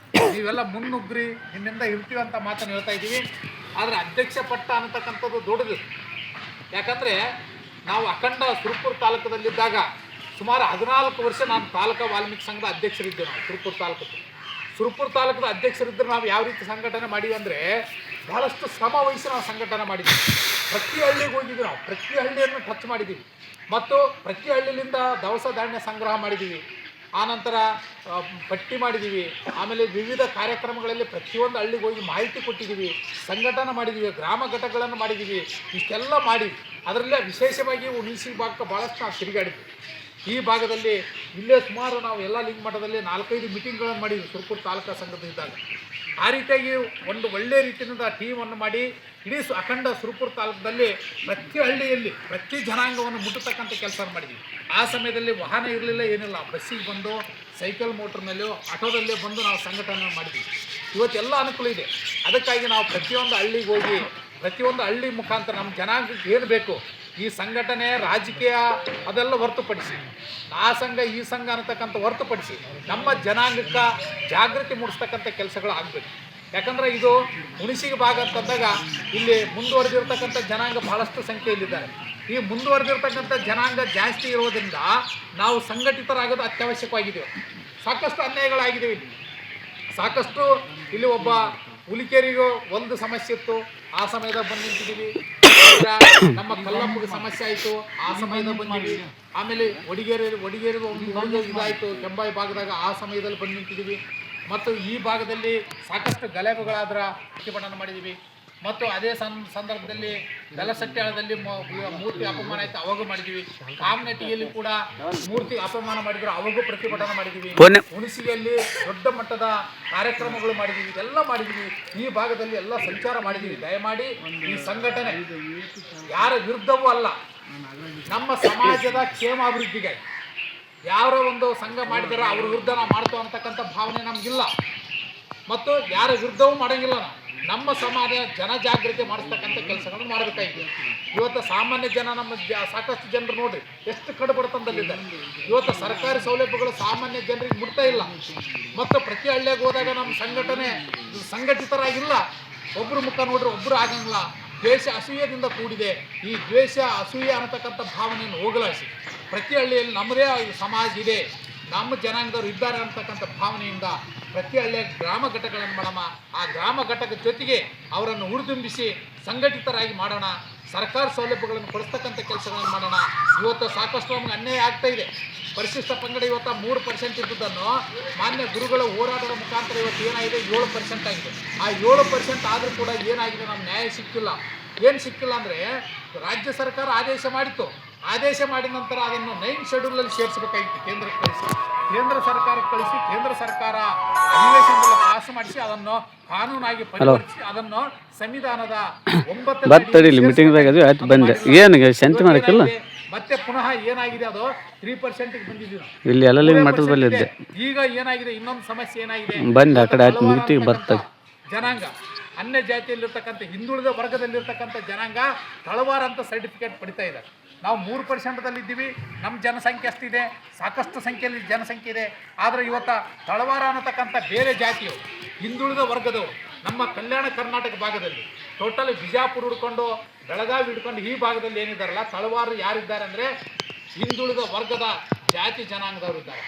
ನೀವೆಲ್ಲ ಮುನ್ನುಗ್ರಿ, ನಿಮ್ಮಿಂದ ಇರ್ತೀವಿ ಅಂತ ಮಾತನ್ನು ಹೇಳ್ತಾ ಇದ್ದೀವಿ. ಆದರೆ ಅಧ್ಯಕ್ಷ ಪಟ್ಟ ಅನ್ನತಕ್ಕಂಥದ್ದು ದೊಡ್ಡದು. ಯಾಕಂದರೆ ನಾವು ಅಖಂಡ ಸುರಪುರ ತಾಲೂಕದಲ್ಲಿದ್ದಾಗ ಸುಮಾರು 14 ವರ್ಷ ನಾನು ತಾಲೂಕಾ ವಾಲ್ಮೀಕಿ ಸಂಘದ ಅಧ್ಯಕ್ಷರಿದ್ದೆ. ನಾವು ಸುರಪುರ ತಾಲೂಕದ ಅಧ್ಯಕ್ಷರಿದ್ದರೆ ನಾವು ಯಾವ ರೀತಿ ಸಂಘಟನೆ ಮಾಡೀವಿ ಅಂದರೆ ಭಾಳಷ್ಟು ಶ್ರಮ ವಹಿಸಿ ನಾವು ಸಂಘಟನೆ ಮಾಡಿದ್ದೀವಿ. ಪ್ರತಿ ಹಳ್ಳಿಗೆ ಹೋಗಿದ್ದೀವಿ, ನಾವು ಪ್ರತಿ ಹಳ್ಳಿಯನ್ನು ಟಚ್ ಮಾಡಿದ್ದೀವಿ ಮತ್ತು ಪ್ರತಿ ಹಳ್ಳಿಯಿಂದ ದವಸ ಧಾನ್ಯ ಸಂಗ್ರಹ ಮಾಡಿದ್ದೀವಿ. ಆನಂತರ ಪಟ್ಟಿ ಮಾಡಿದ್ದೀವಿ. ಆಮೇಲೆ ವಿವಿಧ ಕಾರ್ಯಕ್ರಮಗಳಲ್ಲಿ ಪ್ರತಿಯೊಂದು ಹಳ್ಳಿಗೆ ಹೋಗಿ ಮಾಹಿತಿ ಕೊಟ್ಟಿದ್ದೀವಿ, ಸಂಘಟನೆ ಮಾಡಿದ್ದೀವಿ, ಗ್ರಾಮ ಘಟಕಗಳನ್ನು ಮಾಡಿದ್ದೀವಿ. ಇಷ್ಟೆಲ್ಲ ಮಾಡಿ ಅದರಲ್ಲೇ ವಿಶೇಷವಾಗಿ ಹುಣಸಗಿ ಭಾಗಕ್ಕೆ ಭಾಳಷ್ಟು ನಾವು ತಿರುಗಾಡಿದ್ವಿ. ಈ ಭಾಗದಲ್ಲಿ ಇಲ್ಲೇ ಸುಮಾರು ನಾವು ಎಲ್ಲ ಲಿಂಕ್ ಮಟ್ಟದಲ್ಲಿ 4-5 ಮೀಟಿಂಗ್ಗಳನ್ನು ಮಾಡಿದ್ವಿ ಸುರಪುರ ತಾಲೂಕಾ ಸಂಘದಿಂದ. ಆ ರೀತಿಯಾಗಿ ಒಂದು ಒಳ್ಳೆಯ ರೀತಿಯಿಂದ ಟೀಮನ್ನು ಮಾಡಿ ಇಡೀ ಅಖಂಡ ಸುರಪುರ ತಾಲೂಕದಲ್ಲಿ ಪ್ರತಿ ಹಳ್ಳಿಯಲ್ಲಿ ಪ್ರತಿ ಜನಾಂಗವನ್ನು ಮುಟ್ಟತಕ್ಕಂಥ ಕೆಲಸ ಮಾಡಿದ್ವಿ. ಆ ಸಮಯದಲ್ಲಿ ವಾಹನ ಇರಲಿಲ್ಲ, ಏನಿಲ್ಲ, ಬಸ್ಸಿಗೆ ಬಂದು ಸೈಕಲ್ ಮೋಟ್ರ್ನಲ್ಲೋ ಆಟೋದಲ್ಲೇ ಬಂದು ನಾವು ಸಂಘಟನೆ ಮಾಡಿದ್ವಿ. ಇವತ್ತೆಲ್ಲ ಅನುಕೂಲ ಇದೆ. ಅದಕ್ಕಾಗಿ ನಾವು ಪ್ರತಿಯೊಂದು ಹಳ್ಳಿಗೆ ಹೋಗಿ ಪ್ರತಿಯೊಂದು ಹಳ್ಳಿ ಮುಖಾಂತರ ನಮ್ಮ ಜನಾಂಗಕ್ಕೆ ಏನು ಬೇಕು, ಈ ಸಂಘಟನೆ ರಾಜಕೀಯ ಅದೆಲ್ಲ ಹೊರತುಪಡಿಸಿ, ಆ ಸಂಘ ಈ ಸಂಘ ಅನ್ನತಕ್ಕಂಥ ಹೊರತುಪಡಿಸಿ ನಮ್ಮ ಜನಾಂಗಕ್ಕೆ ಜಾಗೃತಿ ಮೂಡಿಸ್ತಕ್ಕಂಥ ಕೆಲಸಗಳು ಆಗಬೇಕು. ಯಾಕಂದರೆ ಇದು ಹುಣಸಗಿ ಭಾಗ ಅಂತಂದಾಗ ಇಲ್ಲಿ ಮುಂದುವರೆದಿರ್ತಕ್ಕಂಥ ಜನಾಂಗ ಭಾಳಷ್ಟು ಸಂಖ್ಯೆಯಲ್ಲಿದ್ದಾರೆ. ಈ ಮುಂದುವರೆದಿರ್ತಕ್ಕಂಥ ಜನಾಂಗ ಜಾಸ್ತಿ ಇರೋದರಿಂದ ನಾವು ಸಂಘಟಿತರಾಗೋದು ಅತ್ಯವಶ್ಯಕವಾಗಿದ್ದೇವೆ. ಸಾಕಷ್ಟು ಅನ್ಯಾಯಗಳಾಗಿದ್ದೇವೆ ಇಲ್ಲಿ. ಸಾಕಷ್ಟು ಇಲ್ಲಿ ಒಬ್ಬ ಹುಲಿಕೆರಿಗೂ ಒಂದು ಸಮಸ್ಯೆ ಇತ್ತು, ಆ ಸಮಯದಾಗ ಬಂದು ನಿಂತಿದ್ದೀವಿ. ನಮ್ಮ ಕಲ್ಲಪ್ಪಗೆ ಸಮಸ್ಯೆ ಆಯಿತು, ಆ ಸಮಯದಾಗ ಬಂದಿದ್ದೀವಿ. ಆಮೇಲೆ ಒಡಿಗೇರಿ ಒಂದು ಇದಾಯಿತು ಕೆಂಬಾಯಿ ಭಾಗದಾಗ, ಆ ಸಮಯದಲ್ಲಿ ಬಂದು ನಿಂತಿದ್ದೀವಿ. ಮತ್ತು ಈ ಭಾಗದಲ್ಲಿ ಸಾಕಷ್ಟು ಗಲಭೆಗಳಾದ್ರೆ ಪ್ರತಿಭಟನೆ ಮಾಡಿದ್ದೀವಿ. ಮತ್ತು ಅದೇ ಸಂದರ್ಭದಲ್ಲಿ ಬೆಲಸಟ್ಯಾಳದಲ್ಲಿ ಮೂರ್ತಿ ಅಪಮಾನ ಆಯಿತು, ಅವಾಗೂ ಮಾಡಿದ್ದೀವಿ. ಕಾಮನಟ್ಟಿಯಲ್ಲಿ ಕೂಡ ಮೂರ್ತಿ ಅಪಮಾನ ಮಾಡಿದ್ರು, ಅವಾಗೂ ಪ್ರತಿಭಟನೆ ಮಾಡಿದ್ದೀವಿ. ಹುಣಸಗಿಯಲ್ಲಿ ದೊಡ್ಡ ಮಟ್ಟದ ಕಾರ್ಯಕ್ರಮಗಳು ಮಾಡಿದ್ದೀವಿ, ಇದೆಲ್ಲ ಮಾಡಿದ್ದೀವಿ. ಈ ಭಾಗದಲ್ಲಿ ಎಲ್ಲ ಸಂಚಾರ ಮಾಡಿದ್ದೀವಿ. ದಯಮಾಡಿ ಈ ಸಂಘಟನೆ ಯಾರ ವಿರುದ್ಧವೂ ಅಲ್ಲ, ನಮ್ಮ ಸಮಾಜದ ಕ್ಷೇಮಾಭಿವೃದ್ಧಿಗಾಗಿ ಯಾರೋ ಒಂದು ಸಂಘ ಮಾಡಿದಾರೆ ಅವ್ರ ವಿರುದ್ಧ ನಾವು ಮಾಡ್ತೇವೆ ಅಂತಕ್ಕಂಥ ಭಾವನೆ ನಮಗಿಲ್ಲ. ಮತ್ತು ಯಾರ ವಿರುದ್ಧವೂ ಮಾಡೋಂಗಿಲ್ಲ. ನಾವು ನಮ್ಮ ಸಮಾಜ ಜನಜಾಗೃತಿ ಮಾಡಿಸ್ತಕ್ಕಂಥ ಕೆಲಸಗಳನ್ನು ಮಾಡಬೇಕಾಗಿದೆ. ಇವತ್ತು ಸಾಮಾನ್ಯ ಜನ ನಮ್ಮ ಸಾಕಷ್ಟು ಜನರು ನೋಡ್ರಿ ಎಷ್ಟು ಕಡುಬಡತನದಲ್ಲಿದ್ದಾರೆ. ಇವತ್ತು ಸರ್ಕಾರಿ ಸೌಲಭ್ಯಗಳು ಸಾಮಾನ್ಯ ಜನರಿಗೆ ಮುಟ್ತಾ ಇಲ್ಲ. ಮತ್ತು ಪ್ರತಿ ಹಳ್ಳಿಯಾಗ ಹೋದಾಗ ನಮ್ಮ ಸಂಘಟನೆ ಸಂಘಟಿತರಾಗಿಲ್ಲ. ಒಬ್ಬರು ಮುಖ ನೋಡ್ರಿ ಒಬ್ಬರು ಆಗಂಗಿಲ್ಲ. ದ್ವೇಷ ಅಸೂಯೆಯಿಂದ ಕೂಡಿದೆ. ಈ ದ್ವೇಷ ಅಸೂಯೆ ಅನ್ನತಕ್ಕಂಥ ಭಾವನೆಯನ್ನು ಹೋಗಲಾಡಿಸಿ ಪ್ರತಿ ಹಳ್ಳಿಯಲ್ಲಿ ನಮ್ಮದೇ ಸಮಾಜ ಇದೆ, ನಮ್ಮ ಜನಾಂಗದವರು ಇದ್ದಾರೆ ಅಂತಕ್ಕಂಥ ಭಾವನೆಯಿಂದ ಪ್ರತಿ ಹಳ್ಳಿಯ ಗ್ರಾಮ ಘಟಕಗಳನ್ನು ಮಾಡೋಣ. ಆ ಗ್ರಾಮ ಘಟಕ ಜೊತೆಗೆ ಅವರನ್ನು ಹುರಿದುಂಬಿಸಿ ಸಂಘಟಿತರಾಗಿ ಮಾಡೋಣ. ಸರ್ಕಾರ ಸೌಲಭ್ಯಗಳನ್ನು ಕೊಡಿಸ್ತಕ್ಕಂಥ ಕೆಲಸಗಳನ್ನು ಮಾಡೋಣ. ಇವತ್ತು ಸಾಕಷ್ಟು ನಮಗೆ ಅನ್ಯಾಯ ಆಗ್ತಾ ಇದೆ. ಪರಿಶಿಷ್ಟ ಪಂಗಡ ಇವತ್ತು 3% ಇದ್ದುದನ್ನು ಮಾನ್ಯ ಗುರುಗಳ ಹೋರಾಟದ ಮುಖಾಂತರ ಇವತ್ತು ಏನಾಗಿದೆ 7% ಆಗಿದೆ. ಆ 7% ಆದರೂ ಕೂಡ ಏನಾಗಿದೆ, ನಮ್ಮ ನ್ಯಾಯ ಸಿಕ್ಕಿಲ್ಲ. ಏನು ಸಿಕ್ಕಿಲ್ಲ ಅಂದರೆ ರಾಜ್ಯ ಸರ್ಕಾರ ಆದೇಶ ಮಾಡಿತ್ತು. ಆದೇಶ ಮಾಡಿದ ನಂತರ ಅದನ್ನು 9 ಶೆಡ್ಯೂಲಲ್ಲಿ ಸೇರಿಸಬೇಕಾಗಿತ್ತು. ಕೇಂದ್ರ ಸರ್ಕಾರಕ್ಕೆ ಕಳಿಸಿ ಕೇಂದ್ರ ಸರ್ಕಾರ ಅಧಿವೇಶನದಲ್ಲಿ ಪಾಸ್ ಮಾಡಿಸಿ ಅದನ್ನು ಕಾನೂನಾಗಿ ಪರಿವರ್ತಿಸಿ ಅದನ್ನು ಸಂವಿಧಾನದ 9 ಮತ್ತೆ ಪುನಃ ಏನಾಗಿದೆ ಅದು 3%ಗೆ ಬಂದಿದ್ದೀವಿ. ಇಲ್ಲಿ ಎಲ್ಲ ಮಟ್ಟದಲ್ಲಿ ಈಗ ಏನಾಗಿದೆ, ಇನ್ನೊಂದು ಸಮಸ್ಯೆ ಏನಾಗಿದೆ, ಜನಾಂಗ ಅನ್ಯ ಜಾತಿಯಲ್ಲಿರ್ತಕ್ಕಂಥ ಹಿಂದುಳಿದ ವರ್ಗದಲ್ಲಿರ್ತಕ್ಕಂಥ ಜನಾಂಗ ತಳವಾರ ಅಂತ ಸರ್ಟಿಫಿಕೇಟ್ ಪಡಿತಾ ಇದ್ದಾರೆ. ನಾವು 3%ದಲ್ಲಿದ್ದೀವಿ. ನಮ್ಮ ಜನಸಂಖ್ಯೆ ಅಷ್ಟಿದೆ, ಸಾಕಷ್ಟು ಸಂಖ್ಯೆಯಲ್ಲಿ ಜನಸಂಖ್ಯೆ ಇದೆ. ಆದರೆ ಇವತ್ತು ತಳವಾರ ಅನ್ನತಕ್ಕಂಥ ಬೇರೆ ಜಾತಿಯವರು, ಹಿಂದುಳಿದ ವರ್ಗದವರು ನಮ್ಮ ಕಲ್ಯಾಣ ಕರ್ನಾಟಕ ಭಾಗದಲ್ಲಿ ಟೋಟಲ್ ಬಿಜಾಪುರ ಹಿಡ್ಕೊಂಡು ಬೆಳಗಾವಿ ಹಿಡ್ಕೊಂಡು ಈ ಭಾಗದಲ್ಲಿ ಏನಿದ್ದಾರಲ್ಲ ತಳವಾರು ಯಾರಿದ್ದಾರೆ ಅಂದರೆ ಹಿಂದುಳಿದ ವರ್ಗದ ಜಾತಿ ಜನಾಂಗದವರು ಇದ್ದಾರೆ.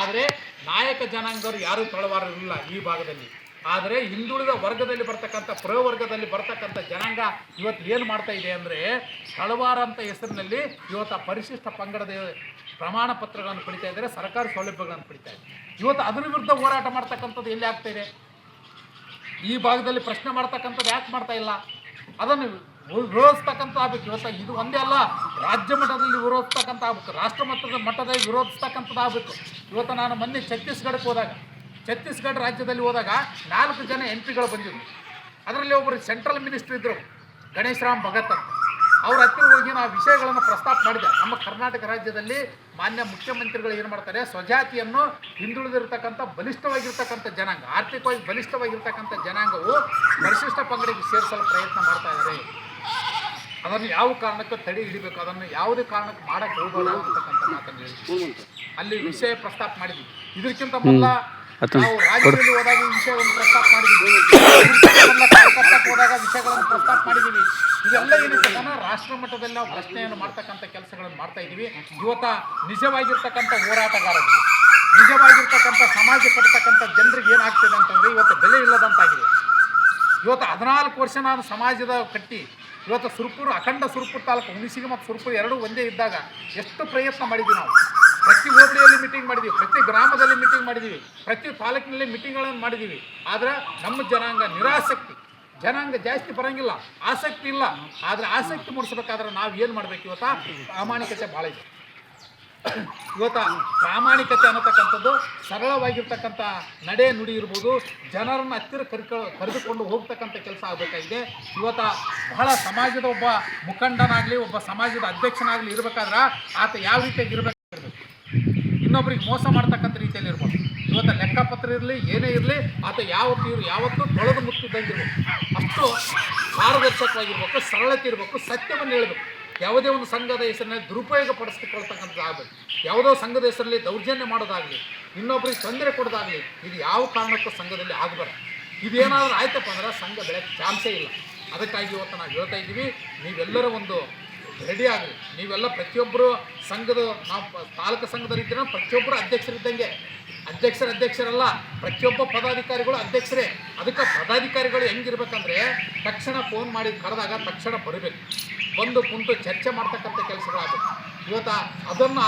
ಆದರೆ ನಾಯಕ ಜನಾಂಗದವರು ಯಾರೂ ತಳವಾರು ಇಲ್ಲ ಈ ಭಾಗದಲ್ಲಿ. ಆದರೆ ಹಿಂದುಳಿದ ವರ್ಗದಲ್ಲಿ ಬರ್ತಕ್ಕಂಥ ಪ್ರವರ್ಗದಲ್ಲಿ ಬರ್ತಕ್ಕಂಥ ಜನಾಂಗ ಇವತ್ತು ಏನು ಮಾಡ್ತಾ ಇದೆ ಅಂದರೆ ತಳವಾರ ಅಂತ ಹೆಸರಿನಲ್ಲಿ ಇವತ್ತು ಪರಿಶಿಷ್ಟ ಪಂಗಡದ ಪ್ರಮಾಣ ಪತ್ರಗಳನ್ನು ಪಡಿತಾ ಇದ್ದಾರೆ, ಸರ್ಕಾರಿ ಸೌಲಭ್ಯಗಳನ್ನು ಪಡಿತಾ ಇದ್ದಾರೆ. ಇವತ್ತು ಅದರ ವಿರುದ್ಧ ಹೋರಾಟ ಮಾಡ್ತಕ್ಕಂಥದ್ದು ಎಲ್ಲಿ ಆಗ್ತಾ ಇದೆ? ಈ ಭಾಗದಲ್ಲಿ ಪ್ರಶ್ನೆ ಮಾಡ್ತಕ್ಕಂಥದ್ದು ಯಾಕೆ ಮಾಡ್ತಾ ಇಲ್ಲ? ಅದನ್ನು ವಿರೋಧಿಸ್ತಕ್ಕಂಥ ಆಗಬೇಕು. ಇವತ್ತು ಇದು ಒಂದೇ ಅಲ್ಲ, ರಾಜ್ಯ ಮಟ್ಟದಲ್ಲಿ ವಿರೋಧಿಸ್ತಕ್ಕಂಥ ಆಗಬೇಕು, ರಾಷ್ಟ್ರ ಮಟ್ಟದಲ್ಲಿ ವಿರೋಧಿಸ್ತಕ್ಕಂಥದ್ದು ಆಗಬೇಕು. ಇವತ್ತು ನಾನು ಮೊನ್ನೆ ಛತ್ತೀಸ್ಗಢಕ್ಕೆ ಹೋದಾಗ, ಛತ್ತೀಸ್ಗಢ ರಾಜ್ಯದಲ್ಲಿ ಹೋದಾಗ 4 ಜನ MP ಗಳು ಬಂದಿದ್ದರು. ಅದರಲ್ಲಿ ಒಬ್ಬರು ಸೆಂಟ್ರಲ್ ಮಿನಿಸ್ಟರ್ ಇದ್ದರು, ಗಣೇಶ್ ರಾಮ್ ಭಗತ್ ಅಂತ. ಅವ್ರ ಹತ್ತಿರ ಹೋಗಿ ನಾವು ವಿಷಯಗಳನ್ನು ಪ್ರಸ್ತಾಪ ಮಾಡಿದೆ. ನಮ್ಮ ಕರ್ನಾಟಕ ರಾಜ್ಯದಲ್ಲಿ ಮಾನ್ಯ ಮುಖ್ಯಮಂತ್ರಿಗಳು ಏನು ಮಾಡ್ತಾರೆ, ಸ್ವಜಾತಿಯನ್ನು ಹಿಂದುಳಿದಿರ್ತಕ್ಕಂಥ ಬಲಿಷ್ಠವಾಗಿರ್ತಕ್ಕಂಥ ಜನಾಂಗ, ಆರ್ಥಿಕವಾಗಿ ಬಲಿಷ್ಠವಾಗಿರ್ತಕ್ಕಂಥ ಜನಾಂಗವು ಪರಿಶಿಷ್ಟ ಪಂಗಡಿಗೆ ಸೇರಿಸಲು ಪ್ರಯತ್ನ ಮಾಡ್ತಾ ಇದ್ದಾರೆ. ಅದನ್ನು ಯಾವ ಕಾರಣಕ್ಕೆ ತಡೆ ಹಿಡಿಬೇಕು, ಅದನ್ನು ಯಾವುದೇ ಕಾರಣಕ್ಕೆ ಮಾಡಕ್ಕೆ ಹೋಗಬಾರ್ದು ಅಂತಕ್ಕಂಥ ಮಾತನ್ನು ಹೇಳಿ ಅಲ್ಲಿ ವಿಷಯ ಪ್ರಸ್ತಾಪ ಮಾಡಿದ್ವಿ. ಇದಕ್ಕಿಂತ ಮೊದಲ ನಾವು ರಾಜ್ಯದಲ್ಲಿ ಹೋದಾಗ ಈ ವಿಷಯವನ್ನು ಪ್ರಸ್ತಾಪ ಮಾಡಿದ್ದೀವಿ, ಹೋದಾಗ ವಿಷಯಗಳನ್ನು ಪ್ರಸ್ತಾಪ ಮಾಡಿದ್ದೀವಿ. ಇವೆಲ್ಲ ಏನಿದೆ ರಾಷ್ಟ್ರ ಮಟ್ಟದಲ್ಲಿ ನಾವು ಪ್ರಶ್ನೆಯನ್ನು ಮಾಡ್ತಕ್ಕಂಥ ಕೆಲಸಗಳನ್ನು ಮಾಡ್ತಾ ಇದ್ದೀವಿ. ಇವತ್ತು ನಿಜವಾಗಿರ್ತಕ್ಕಂಥ ಹೋರಾಟಗಾರರಿಗೆ, ನಿಜವಾಗಿರ್ತಕ್ಕಂಥ ಸಮಾಜ ಕಟ್ಟತಕ್ಕಂಥ ಜನರಿಗೆ ಏನಾಗ್ತಿದೆ ಅಂತಂದರೆ ಇವತ್ತು ಬೆಲೆ ಇಲ್ಲದಂತಾಗಿದೆ. ಇವತ್ತು 14 ವರ್ಷ ನಾನು ಸಮಾಜದ ಕಟ್ಟಿ ಇವತ್ತು ಸುರ್ಪುರ, ಅಖಂಡ ಸುರ್ಪುರ ತಾಲೂಕು, ಹುಣಸಿಗೆ ಮತ್ತು ಸುರ್ಪುರ ಎರಡೂ ಒಂದೇ ಇದ್ದಾಗ ಎಷ್ಟು ಪ್ರಯತ್ನ ಮಾಡಿದ್ವಿ ನಾವು. ಪ್ರತಿ ಹೋಬಳಿಯಲ್ಲಿ ಮೀಟಿಂಗ್ ಮಾಡಿದ್ದೀವಿ, ಪ್ರತಿ ಗ್ರಾಮದಲ್ಲಿ ಮೀಟಿಂಗ್ ಮಾಡಿದ್ದೀವಿ, ಪ್ರತಿ ತಾಲೂಕಿನಲ್ಲಿ ಮೀಟಿಂಗ್ಗಳನ್ನು ಮಾಡಿದ್ದೀವಿ. ಆದರೆ ನಮ್ಮ ಜನಾಂಗ ನಿರಾಸಕ್ತಿ, ಜನಾಂಗ ಜಾಸ್ತಿ ಬರೋಂಗಿಲ್ಲ, ಆಸಕ್ತಿ ಇಲ್ಲ. ಆದರೆ ಆಸಕ್ತಿ ಮೂಡಿಸ್ಬೇಕಾದ್ರೆ ನಾವು ಏನು ಮಾಡಬೇಕು? ಇವತ್ತು ಪ್ರಾಮಾಣಿಕತೆ ಭಾಳ ಇದೆ. ಇವತ್ತು ಪ್ರಾಮಾಣಿಕತೆ ಅನ್ನತಕ್ಕಂಥದ್ದು ಸರಳವಾಗಿರ್ತಕ್ಕಂಥ ನಡೆ ನುಡಿ ಇರ್ಬೋದು, ಜನರನ್ನು ಹತ್ತಿರ ಕರೆದುಕೊಂಡು ಹೋಗ್ತಕ್ಕಂಥ ಕೆಲಸ ಆಗಬೇಕಾಗಿದೆ. ಇವತ್ತು ಬಹಳ ಸಮಾಜದ ಒಬ್ಬ ಮುಖಂಡನಾಗಲಿ, ಒಬ್ಬ ಸಮಾಜದ ಅಧ್ಯಕ್ಷನಾಗಲಿ ಇರಬೇಕಾದ್ರೆ ಆತ ಯಾವ ರೀತಿಯಾಗಿ ಇರಬೇಕು, ಇನ್ನೊಬ್ರಿಗೆ ಮೋಸ ಮಾಡ್ತಕ್ಕಂಥ ರೀತಿಯಲ್ಲಿ ಇರ್ಬೋದು. ಇವತ್ತು ಲೆಕ್ಕಪತ್ರ ಇರಲಿ, ಏನೇ ಇರಲಿ, ಆತ ಯಾವತ್ತೂ ತೊಳೆದು ಮುತ್ತಿದ್ದಂಗಿರ್ಬೇಕು, ಅಷ್ಟು ಪಾರದರ್ಶಕವಾಗಿರ್ಬೇಕು, ಸರಳತೆ ಇರಬೇಕು, ಸತ್ಯವನ್ನು ಹೇಳಬೇಕು. ಯಾವುದೇ ಒಂದು ಸಂಘದ ಹೆಸರಿನಲ್ಲಿ ದುರುಪಯೋಗ ಪಡಿಸಿಕೊಳ್ತಕ್ಕಂಥದ್ದು ಆಗಬೇಕು. ಯಾವುದೋ ಸಂಘದ ಹೆಸರಲ್ಲಿ ದೌರ್ಜನ್ಯ ಮಾಡೋದಾಗಲಿ, ಇನ್ನೊಬ್ಬರಿಗೆ ತೊಂದರೆ ಕೊಡೋದಾಗಲಿ, ಇದು ಯಾವ ಕಾರಣಕ್ಕೂ ಸಂಘದಲ್ಲಿ ಆಗಬಾರ್ದು. ಇದೇನಾದರೂ ಆಯ್ತಪ್ಪ ಅಂದ್ರೆ ಸಂಘ ಬೆಳೆಯೋಕ್ಕೆ ಚಾನ್ಸೇ ಇಲ್ಲ. ಅದಕ್ಕಾಗಿ ಇವತ್ತು ನಾವು ಹೇಳ್ತಾ ಇದ್ದೀವಿ, ನೀವೆಲ್ಲರೂ ಒಂದು ರೆಡಿ ಆಗಲಿ. ನೀವೆಲ್ಲ ಪ್ರತಿಯೊಬ್ಬರು ಸಂಘದ, ನಾವು ತಾಲೂಕು ಸಂಘದಲ್ಲಿದ್ದರೆ ಪ್ರತಿಯೊಬ್ಬರು ಅಧ್ಯಕ್ಷರಿದ್ದಂಗೆ. ಅಧ್ಯಕ್ಷರಲ್ಲ, ಪ್ರತಿಯೊಬ್ಬ ಪದಾಧಿಕಾರಿಗಳು ಅಧ್ಯಕ್ಷರೇ. ಅದಕ್ಕೆ ಪದಾಧಿಕಾರಿಗಳು ಹೆಂಗಿರ್ಬೇಕಂದ್ರೆ ತಕ್ಷಣ ಫೋನ್ ಮಾಡಿ ಕರೆದಾಗ ತಕ್ಷಣ ಬರಬೇಕು, ಬಂದು ಕುಂತು ಚರ್ಚೆ ಮಾಡ್ತಕ್ಕಂಥ ಕೆಲಸಗಳಾಗಬೇಕು. ಇವತ್ತು ಅದನ್ನು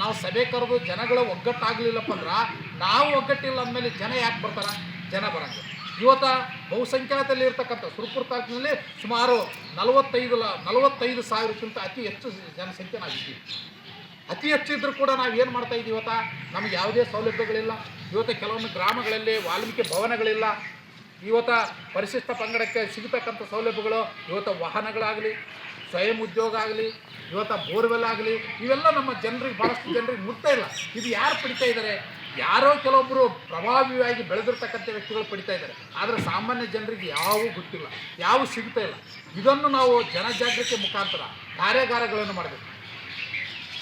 ನಾವು ಸಭೆ ಕರೆದು ಜನಗಳ ಒಗ್ಗಟ್ಟಾಗಲಿಲ್ಲಪ್ಪ ಅಂದ್ರೆ, ನಾವು ಒಗ್ಗಟ್ಟಿಲ್ಲ ಅಂದಮೇಲೆ ಜನ ಯಾಕೆ ಬರ್ತಾರೆ? ಜನ ಬರೋಂಗಿಲ್ಲ. ಇವತ್ತು ಬಹುಸಂಖ್ಯಾತದಲ್ಲಿ ಇರ್ತಕ್ಕಂಥ ಸುರಪುರ ತಾಲೂಕಿನಲ್ಲಿ ಸುಮಾರು 45,000ಕ್ಕಿಂತ ಅತಿ ಹೆಚ್ಚು ಜನಸಂಖ್ಯೆ ನಾವಿದ್ದೀವಿ. ಅತಿ ಹೆಚ್ಚು ಇದ್ದರೂ ಕೂಡ ನಾವು ಏನು ಮಾಡ್ತಾ ಇದ್ದೀವಿ? ಇವತ್ತು ನಮಗೆ ಯಾವುದೇ ಸೌಲಭ್ಯಗಳಿಲ್ಲ. ಇವತ್ತು ಕೆಲವೊಂದು ಗ್ರಾಮಗಳಲ್ಲಿ ವಾಲ್ಮೀಕಿ ಭವನಗಳಿಲ್ಲ. ಇವತ್ತು ಪರಿಶಿಷ್ಟ ಪಂಗಡಕ್ಕೆ ಸಿಗತಕ್ಕಂಥ ಸೌಲಭ್ಯಗಳು ಇವತ್ತು ವಾಹನಗಳಾಗಲಿ, ಸ್ವಯಂ ಉದ್ಯೋಗ ಆಗಲಿ, ಇವತ್ತು ಬೋರ್ವೆಲ್ ಆಗಲಿ, ಇವೆಲ್ಲ ನಮ್ಮ ಜನರಿಗೆ, ಭಾಳಷ್ಟು ಜನರಿಗೆ ಮುಟ್ತಾ ಇಲ್ಲ. ಇದು ಯಾರು ಪಡಿತಾ ಇದ್ದಾರೆ? ಯಾರೋ ಕೆಲವೊಬ್ಬರು ಪ್ರಭಾವಿಯಾಗಿ ಬೆಳೆದಿರ್ತಕ್ಕಂಥ ವ್ಯಕ್ತಿಗಳು ಪಡಿತಾ ಇದ್ದಾರೆ. ಆದರೆ ಸಾಮಾನ್ಯ ಜನರಿಗೆ ಯಾವೂ ಗೊತ್ತಿಲ್ಲ, ಯಾವೂ ಸಿಗ್ತಾ ಇಲ್ಲ. ಇದನ್ನು ನಾವು ಜನಜಾಗೃತಿ ಮುಖಾಂತರ ಕಾರ್ಯಾಗಾರಗಳನ್ನು ಮಾಡಬೇಕು,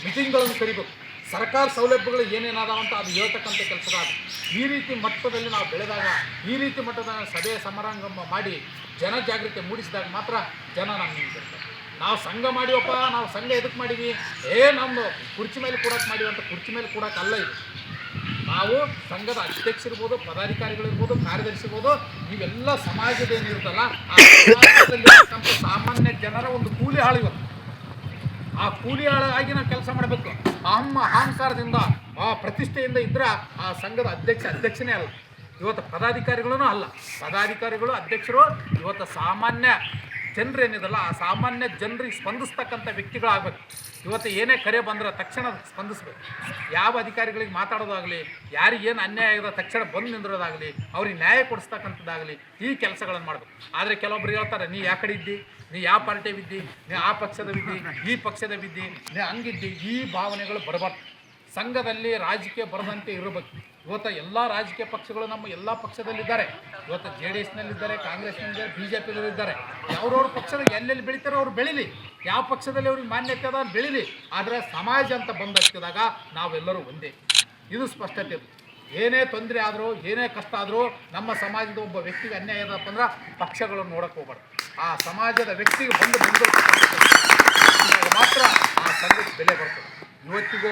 ಮೀಟಿಂಗ್ಗಳನ್ನು ಕರಿಬೇಕು, ಸರ್ಕಾರ ಸೌಲಭ್ಯಗಳು ಏನೇನಾದಾವಂತ ಅದು ಹೇಳ್ತಕ್ಕಂಥ ಕೆಲಸಗಳು. ಈ ರೀತಿ ಮಟ್ಟದಲ್ಲಿ ನಾವು ಬೆಳೆದಾಗ, ಈ ರೀತಿ ಮಟ್ಟದ ಸಭೆ ಸಮಾರಂಭ ಮಾಡಿ ಜನಜಾಗೃತಿ ಮೂಡಿಸಿದಾಗ ಮಾತ್ರ ಜನ ನಮ್ಮ ನಿಂತಿರ್ತಾರೆ. ನಾವು ಸಂಘ ಮಾಡಿವಪ್ಪ, ನಾವು ಸಂಘ ಎದಕ್ಕೆ ಮಾಡೀವಿ, ನಮ್ಮದು ಕುರ್ಚಿ ಮೇಲೆ ಕೂಡಕ್ಕೆ ಮಾಡೀವಿ ಅಂತ ಕುರ್ಚಿ ಮೇಲೆ ಕೂಡಕ್ಕಲ್ಲ ಇದು. ನಾವು ಸಂಘದ ಅಧ್ಯಕ್ಷರಿರ್ಬೋದು, ಪದಾಧಿಕಾರಿಗಳಿರ್ಬೋದು, ಕಾರ್ಯದರ್ಶಿರ್ಬೋದು, ಇವೆಲ್ಲ ಸಮಾಜದೇನಿರುತ್ತಲ್ಲ ಆ ಸಮಾಜದಲ್ಲಿರ್ತಕ್ಕಂಥ ಸಾಮಾನ್ಯ ಜನರ ಒಂದು ಕೂಲಿ ಆಳು. ಇವತ್ತು ಆ ಕೂಲಿ ಆಳಾಗಿ ನಾವು ಕೆಲಸ ಮಾಡಬೇಕು. ಅಹಂಕಾರದಿಂದ, ಆ ಪ್ರತಿಷ್ಠೆಯಿಂದ ಇದ್ದರೆ ಆ ಸಂಘದ ಅಧ್ಯಕ್ಷನೇ ಅಲ್ಲ. ಇವತ್ತು ಪದಾಧಿಕಾರಿಗಳೂ ಅಲ್ಲ. ಪದಾಧಿಕಾರಿಗಳು, ಅಧ್ಯಕ್ಷರು ಇವತ್ತು ಸಾಮಾನ್ಯ ಜನರು ಏನಿದಲ್ಲ ಆ ಸಾಮಾನ್ಯ ಜನರಿಗೆ ಸ್ಪಂದಿಸ್ತಕ್ಕಂಥ ವ್ಯಕ್ತಿಗಳಾಗಬೇಕು. ಇವತ್ತು ಏನೇ ಕರೆ ಬಂದ್ರೆ ತಕ್ಷಣ ಸ್ಪಂದಿಸ್ಬೇಕು. ಯಾವ ಅಧಿಕಾರಿಗಳಿಗೆ ಮಾತಾಡೋದಾಗಲಿ, ಯಾರಿಗೇನು ಅನ್ಯಾಯ ಆಗಿದೆ ತಕ್ಷಣ ಬಂದು ನಿಂದಿರೋದಾಗಲಿ, ಅವ್ರಿಗೆ ನ್ಯಾಯ ಕೊಡಿಸ್ತಕ್ಕಂಥದ್ದಾಗಲಿ, ಈ ಕೆಲಸಗಳನ್ನು ಮಾಡಬೇಕು. ಆದರೆ ಕೆಲವೊಬ್ರು ಹೇಳ್ತಾರೆ, ನೀ ಯಾವ ಕಡೆ ಇದ್ದಿ, ನೀ ಯಾವ ಪಾರ್ಟಿ ಬಿದ್ದಿ, ನೀ ಆ ಪಕ್ಷದ ಬಿದ್ದಿ, ಈ ಪಕ್ಷದ ಬಿದ್ದಿ, ನೀ ಹಂಗಿದ್ದಿ. ಈ ಭಾವನೆಗಳು ಬರಬಾರ್ದು. ಸಂಘದಲ್ಲಿ ರಾಜಕೀಯ ಬರದಂತೆ ಇರಬೇಕು. ಇವತ್ತು ಎಲ್ಲ ರಾಜಕೀಯ ಪಕ್ಷಗಳು ನಮ್ಮ ಎಲ್ಲ ಪಕ್ಷದಲ್ಲಿದ್ದಾರೆ. ಇವತ್ತು JDSನಲ್ಲಿದ್ದಾರೆ, ಕಾಂಗ್ರೆಸ್ನಲ್ಲಿದ್ದಾರೆ, BJPಯಲ್ಲಿದ್ದಾರೆ. ಅವ್ರವ್ರ ಪಕ್ಷದ ಎಲ್ಲೆಲ್ಲಿ ಬೆಳೀತಾರೋ ಅವ್ರು ಬೆಳೀಲಿ, ಯಾವ ಪಕ್ಷದಲ್ಲಿ ಅವ್ರಿಗೆ ಮಾನ್ಯತೆ ಅದ ಬೆಳೀಲಿ. ಆದರೆ ಸಮಾಜ ಅಂತ ಬಂದು ಹತ್ತಿದಾಗ ನಾವೆಲ್ಲರೂ ಒಂದೇ, ಇದು ಸ್ಪಷ್ಟತೆ. ಏನೇ ತೊಂದರೆ ಆದರೂ ಏನೇ ಕಷ್ಟ ಆದರೂ ನಮ್ಮ ಸಮಾಜದ ಒಬ್ಬ ವ್ಯಕ್ತಿಗೆ ಅನ್ಯಾಯ ಇದಪ್ಪ ಅಂದ್ರೆ ಪಕ್ಷಗಳನ್ನು ನೋಡಕ್ಕೆ ಹೋಗ್ಬಾರ್ದು. ಆ ಸಮಾಜದ ವ್ಯಕ್ತಿಗೆ ಬಂದು ಮಾತ್ರ ಆ ಸಂಘಕ್ಕೆ ಬೆಲೆ ಬರ್ತದೆ. ಇವತ್ತಿಗೂ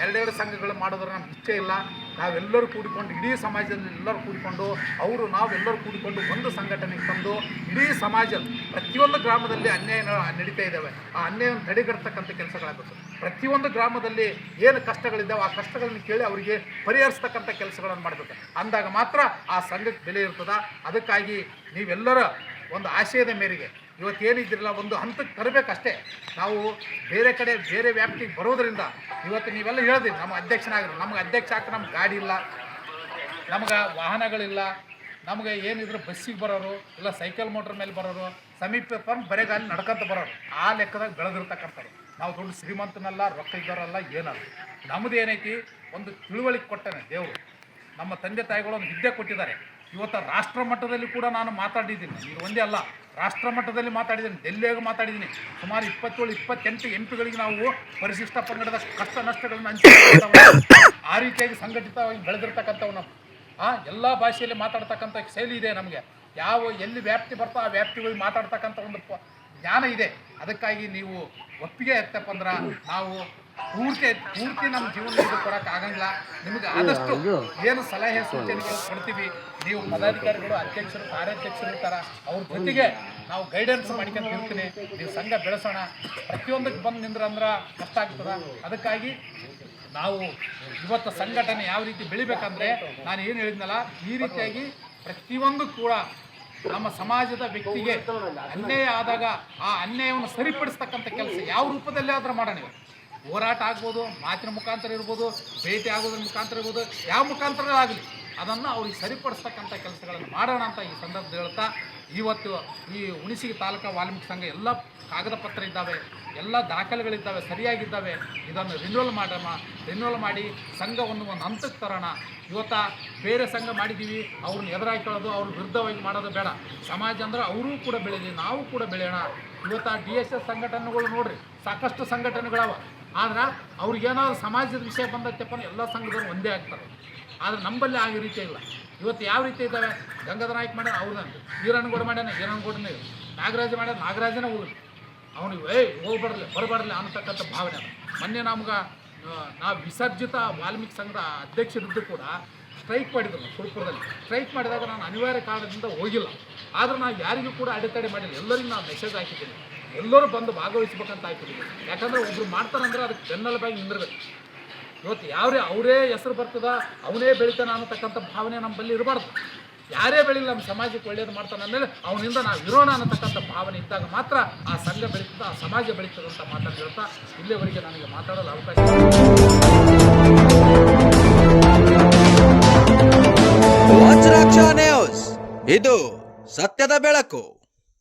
ಎರಡೆರಡು ಸಂಘಗಳು ಮಾಡೋದ್ರ ನಮ್ಗೆ ಇಚ್ಛೆ ಇಲ್ಲ. ನಾವೆಲ್ಲರೂ ಕೂಡಿಕೊಂಡು ಇಡೀ ಸಮಾಜದಲ್ಲಿ ಎಲ್ಲರೂ ಕೂಡಿಕೊಂಡು ನಾವೆಲ್ಲರೂ ಕೂಡಿಕೊಂಡು ಒಂದು ಸಂಘಟನೆಗೆ ತಂದು ಇಡೀ ಸಮಾಜ ಪ್ರತಿಯೊಂದು ಗ್ರಾಮದಲ್ಲಿ ಅನ್ಯಾಯ ನಡೀತಾ ಇದ್ದಾವೆ. ಆ ಅನ್ಯಾಯವನ್ನು ತಡೆಗಟ್ಟತಕ್ಕಂಥ ಕೆಲಸಗಳಾಗುತ್ತೆ. ಪ್ರತಿಯೊಂದು ಗ್ರಾಮದಲ್ಲಿ ಏನು ಕಷ್ಟಗಳಿದ್ದಾವೆ ಆ ಕಷ್ಟಗಳನ್ನು ಕೇಳಿ ಅವರಿಗೆ ಪರಿಹರಿಸ್ತಕ್ಕಂಥ ಕೆಲಸಗಳನ್ನು ಮಾಡಬೇಕು. ಅಂದಾಗ ಮಾತ್ರ ಆ ಸಂಘಕ್ಕೆ ಬೆಲೆ ಇರ್ತದೆ. ಅದಕ್ಕಾಗಿ ನೀವೆಲ್ಲರ ಒಂದು ಆಶಯದ ಮೇರೆಗೆ ಇವತ್ತೇನಿದ್ದಿರಲ್ಲ ಒಂದು ಹಂತಕ್ಕೆ ತರಬೇಕಷ್ಟೇ. ನಾವು ಬೇರೆ ವ್ಯಾಪ್ತಿಗೆ ಬರೋದರಿಂದ ಇವತ್ತು ನೀವೆಲ್ಲ ಹೇಳಿದ್ರಿ ನಮ್ಮ ಅಧ್ಯಕ್ಷನಾಗಿರೋ ನಮಗೆ ಅಧ್ಯಕ್ಷ ಹಾಕಿ ನಮ್ಗೆ ಗಾಡಿ ಇಲ್ಲ, ನಮಗೆ ವಾಹನಗಳಿಲ್ಲ, ನಮಗೆ ಏನಿದ್ರು ಬಸ್ಸಿಗೆ ಬರೋರು ಇಲ್ಲ ಸೈಕಲ್ ಮೋಟ್ರ್ ಮೇಲೆ ಬರೋರು ಸಮೀಪ ಬಂದು ಬರೆಗಾಲಿ ನಡ್ಕೊಂತ ಬರೋರು ಆ ಲೆಕ್ಕದಾಗ ಬೆಳೆದಿರ್ತಕ್ಕಂಥವ್ರು. ನಾವು ದೊಡ್ಡ ಶ್ರೀಮಂತನಲ್ಲ, ರೊಕ್ಕ ಇದ್ದವರಲ್ಲ, ಏನಲ್ಲ. ನಮ್ಮದು ಏನೈತಿ ಒಂದು ತಿಳುವಳಿಕೆ ಕೊಟ್ಟಾನೆ ದೇವರು. ನಮ್ಮ ತಂದೆ ತಾಯಿಗಳು ಒಂದು ವಿದ್ಯೆ ಕೊಟ್ಟಿದ್ದಾರೆ. ಇವತ್ತು ರಾಷ್ಟ್ರ ಮಟ್ಟದಲ್ಲಿ ಕೂಡ ನಾನು ಮಾತಾಡಿದ್ದೀನಿ. ಇದು ಒಂದೇ ಅಲ್ಲ, ರಾಷ್ಟ್ರ ಮಟ್ಟದಲ್ಲಿ ಮಾತಾಡಿದ್ದೀನಿ, ಡೆಲ್ಲಿಯಾಗ ಮಾತಾಡಿದ್ದೀನಿ. ಸುಮಾರು 27-28 ಎಂಪಿಗಳಿಗೆ ನಾವು ಪರಿಶಿಷ್ಟ ಪಂಗಡದ ಕಷ್ಟ ನಷ್ಟಗಳನ್ನು ಆ ರೀತಿಯಾಗಿ ಸಂಘಟಿತವಾಗಿ ಬೆಳೆದಿರ್ತಕ್ಕಂಥವು. ನಾವು ಎಲ್ಲ ಭಾಷೆಯಲ್ಲಿ ಮಾತಾಡ್ತಕ್ಕಂಥ ಶೈಲಿ ಇದೆ ನಮಗೆ. ಎಲ್ಲಿ ವ್ಯಾಪ್ತಿ ಬರ್ತೋ ಆ ವ್ಯಾಪ್ತಿಗಳಿಗೆ ಮಾತಾಡ್ತಕ್ಕಂಥ ಒಂದು ಜ್ಞಾನ ಇದೆ. ಅದಕ್ಕಾಗಿ ನೀವು ಒಪ್ಪಿಗೆ ಇರ್ತಪ್ಪ ಅಂದ್ರೆ ನಾವು ಪೂರ್ತಿ ನಮ್ಮ ಜೀವನದಲ್ಲಿ ಕೊಡೋಕೆ ಆಗಂಗಿಲ್ಲ. ನಿಮಗೆ ಆದಷ್ಟು ಏನು ಸಲಹೆ ಸೂಚನೆಗಳು ಕೊಡ್ತೀವಿ. ನೀವು ಪದಾಧಿಕಾರಿಗಳು, ಅಧ್ಯಕ್ಷರು, ಕಾರ್ಯಾಧ್ಯಕ್ಷರು ಇರ್ತಾರ, ಅವ್ರ ಜೊತೆಗೆ ನಾವು ಗೈಡೆನ್ಸ್ ಮಾಡ್ಕೊಂಡು ಇರ್ತೀನಿ. ನೀವು ಸಂಘ ಬೆಳೆಸೋಣ. ಪ್ರತಿಯೊಂದಕ್ಕೆ ಬಂದು ನಿಂದ್ರೆ ಕಷ್ಟ ಆಗ್ತದೆ. ಅದಕ್ಕಾಗಿ ನಾವು ಇವತ್ತು ಸಂಘಟನೆ ಯಾವ ರೀತಿ ಬೆಳಿಬೇಕಂದ್ರೆ ನಾನು ಏನು ಹೇಳಿದ್ನಲ್ಲ, ಈ ರೀತಿಯಾಗಿ ಪ್ರತಿಯೊಂದು ಕೂಡ ನಮ್ಮ ಸಮಾಜದ ವ್ಯಕ್ತಿಗೆ ಅನ್ಯಾಯ ಆದಾಗ ಆ ಅನ್ಯಾಯವನ್ನು ಸರಿಪಡಿಸ್ತಕ್ಕಂಥ ಕೆಲಸ ಯಾವ ರೂಪದಲ್ಲಿ ಆದರೂ ಮಾಡೋಣ. ಹೋರಾಟ ಆಗ್ಬೋದು, ಮಾತಿನ ಮುಖಾಂತರ ಇರ್ಬೋದು, ಭೇಟಿ ಆಗೋದ್ರ ಮುಖಾಂತರ ಇರ್ಬೋದು, ಯಾವ ಮುಖಾಂತರಗಳಾಗಲಿ ಅದನ್ನು ಅವ್ರಿಗೆ ಸರಿಪಡಿಸ್ತಕ್ಕಂಥ ಕೆಲಸಗಳನ್ನು ಮಾಡೋಣ ಅಂತ ಈ ಸಂದರ್ಭದಲ್ಲಿ ಹೇಳ್ತಾ, ಇವತ್ತು ಈ ಹುಣಸಗಿ ತಾಲೂಕಾ ವಾಲ್ಮೀಕಿ ಸಂಘ ಎಲ್ಲ ಕಾಗದ ಪತ್ರ ಇದ್ದಾವೆ, ಎಲ್ಲ ದಾಖಲೆಗಳಿದ್ದಾವೆ, ಸರಿಯಾಗಿದ್ದಾವೆ. ಇದನ್ನು ರಿನ್ಯೂವಲ್ ಮಾಡಿ ಸಂಘವನ್ನು ಒಂದು ಹಂತಕ್ಕೆ ತರೋಣ. ಇವತ್ತು ಬೇರೆ ಸಂಘ ಮಾಡಿದ್ದೀವಿ, ಅವ್ರನ್ನ ಎದುರಾಕೊಳ್ಳೋದು, ಅವ್ರ ವಿರುದ್ಧವಾಗಿ ಮಾಡೋದು ಬೇಡ. ಸಮಾಜ ಅಂದ್ರೆ ಅವರೂ ಕೂಡ ಬೆಳೀಲಿ, ನಾವು ಕೂಡ ಬೆಳೆಯೋಣ. ಇವತ್ತು DSS ಸಂಘಟನೆಗಳು ನೋಡ್ರಿ, ಸಾಕಷ್ಟು ಸಂಘಟನೆಗಳವ. ಆದ್ರೆ ಅವ್ರಿಗೇನಾದ್ರು ಸಮಾಜದ ವಿಷಯ ಬಂದತ್ತಪ್ಪ ಎಲ್ಲ ಸಂಘದವ್ರು ಒಂದೇ ಆಗ್ತಾರೆ. ಆದರೆ ನಂಬಲ್ಲಿ ಆ ರೀತಿ ಇಲ್ಲ. ಇವತ್ತು ಯಾವ ರೀತಿ ಇದ್ದಾವೆ, ಗಂಗಾಧರ ನಾಯ್ಕ ಮಾಡ್ಯಾನ ಅವ್ರನ್ನ, ಈರಣ್ಣಗೌಡ ಮಾಡ್ಯಾನ ಈರಣ್ಣಗೌಡನೇ, ನಾಗರಾಜ ಮಾಡ್ಯಾನ ನಾಗರಾಜನೇ ಹೋಗ್ಲಿ, ಅವನಿಗೆ ಬರಬಾರಲಿ ಅನ್ನತಕ್ಕಂಥ ಭಾವನೆ ಅದ. ಮೊನ್ನೆ ನಾವು ವಿಸರ್ಜಿತ ವಾಲ್ಮೀಕಿ ಸಂಘದ ಅಧ್ಯಕ್ಷರಿದ್ದು ಕೂಡ ಸ್ಟ್ರೈಕ್ ಮಾಡಿದ್ರು ಸುರಪುರದಲ್ಲಿ. ಸ್ಟ್ರೈಕ್ ಮಾಡಿದಾಗ ನಾನು ಅನಿವಾರ್ಯ ಕಾರಣದಿಂದ ಹೋಗಿಲ್ಲ. ಆದರೂ ನಾನು ಯಾರಿಗೂ ಕೂಡ ಅಡೆತಡೆ ಮಾಡಿಲ್ಲ. ಎಲ್ಲರಿಗೂ ನಾನು ಮೆಸೇಜ್ ಹಾಕಿದ್ದೀನಿ, ಎಲ್ಲರೂ ಬಂದು ಭಾಗವಹಿಸ್ಬೇಕಂತ ಹಾಕಿದ್ದೀನಿ. ಯಾಕಂದರೆ ಒಬ್ರು ಮಾಡ್ತಾರಂದ್ರೆ ಅದಕ್ಕೆ ಬೆನ್ನೆಲುಬಾಗಿ ನಿಂದಿರಬೇಕು. ಇವತ್ತು ಅವರೇ ಹೆಸರು ಬರ್ತದ, ಅವನೇ ಬೆಳಿತಾನ ಅನ್ನತಕ್ಕಂಥ ಭಾವನೆ ನಮ್ಮಲ್ಲಿ ಇರಬಾರ್ದು. ಯಾರೇ ಬೆಳಿಲ್ಲ ನಮ್ಮ ಸಮಾಜಕ್ಕೆ ಒಳ್ಳೇದು ಮಾಡ್ತಾನೆ ಅಂದಮೇಲೆ ಅವನಿಂದ ನಾವು ಇರೋಣ ಅನ್ನತಕ್ಕಂಥ ಭಾವನೆ ಇದ್ದಾಗ ಮಾತ್ರ ಆ ಸಂಘ ಬೆಳೀತದೆ, ಆ ಸಮಾಜ ಬೆಳೀತದೆ ಅಂತ ಮಾತನ್ನು ಹೇಳ್ತಾ ಇಲ್ಲಿವರೆಗೆ ನನಗೆ ಮಾತಾಡಲು ಅವಕಾಶ. ವಜ್ರಾಕ್ಷ ನ್ಯೂಸ್, ಇದು ಸತ್ಯದ ಬೆಳಕು.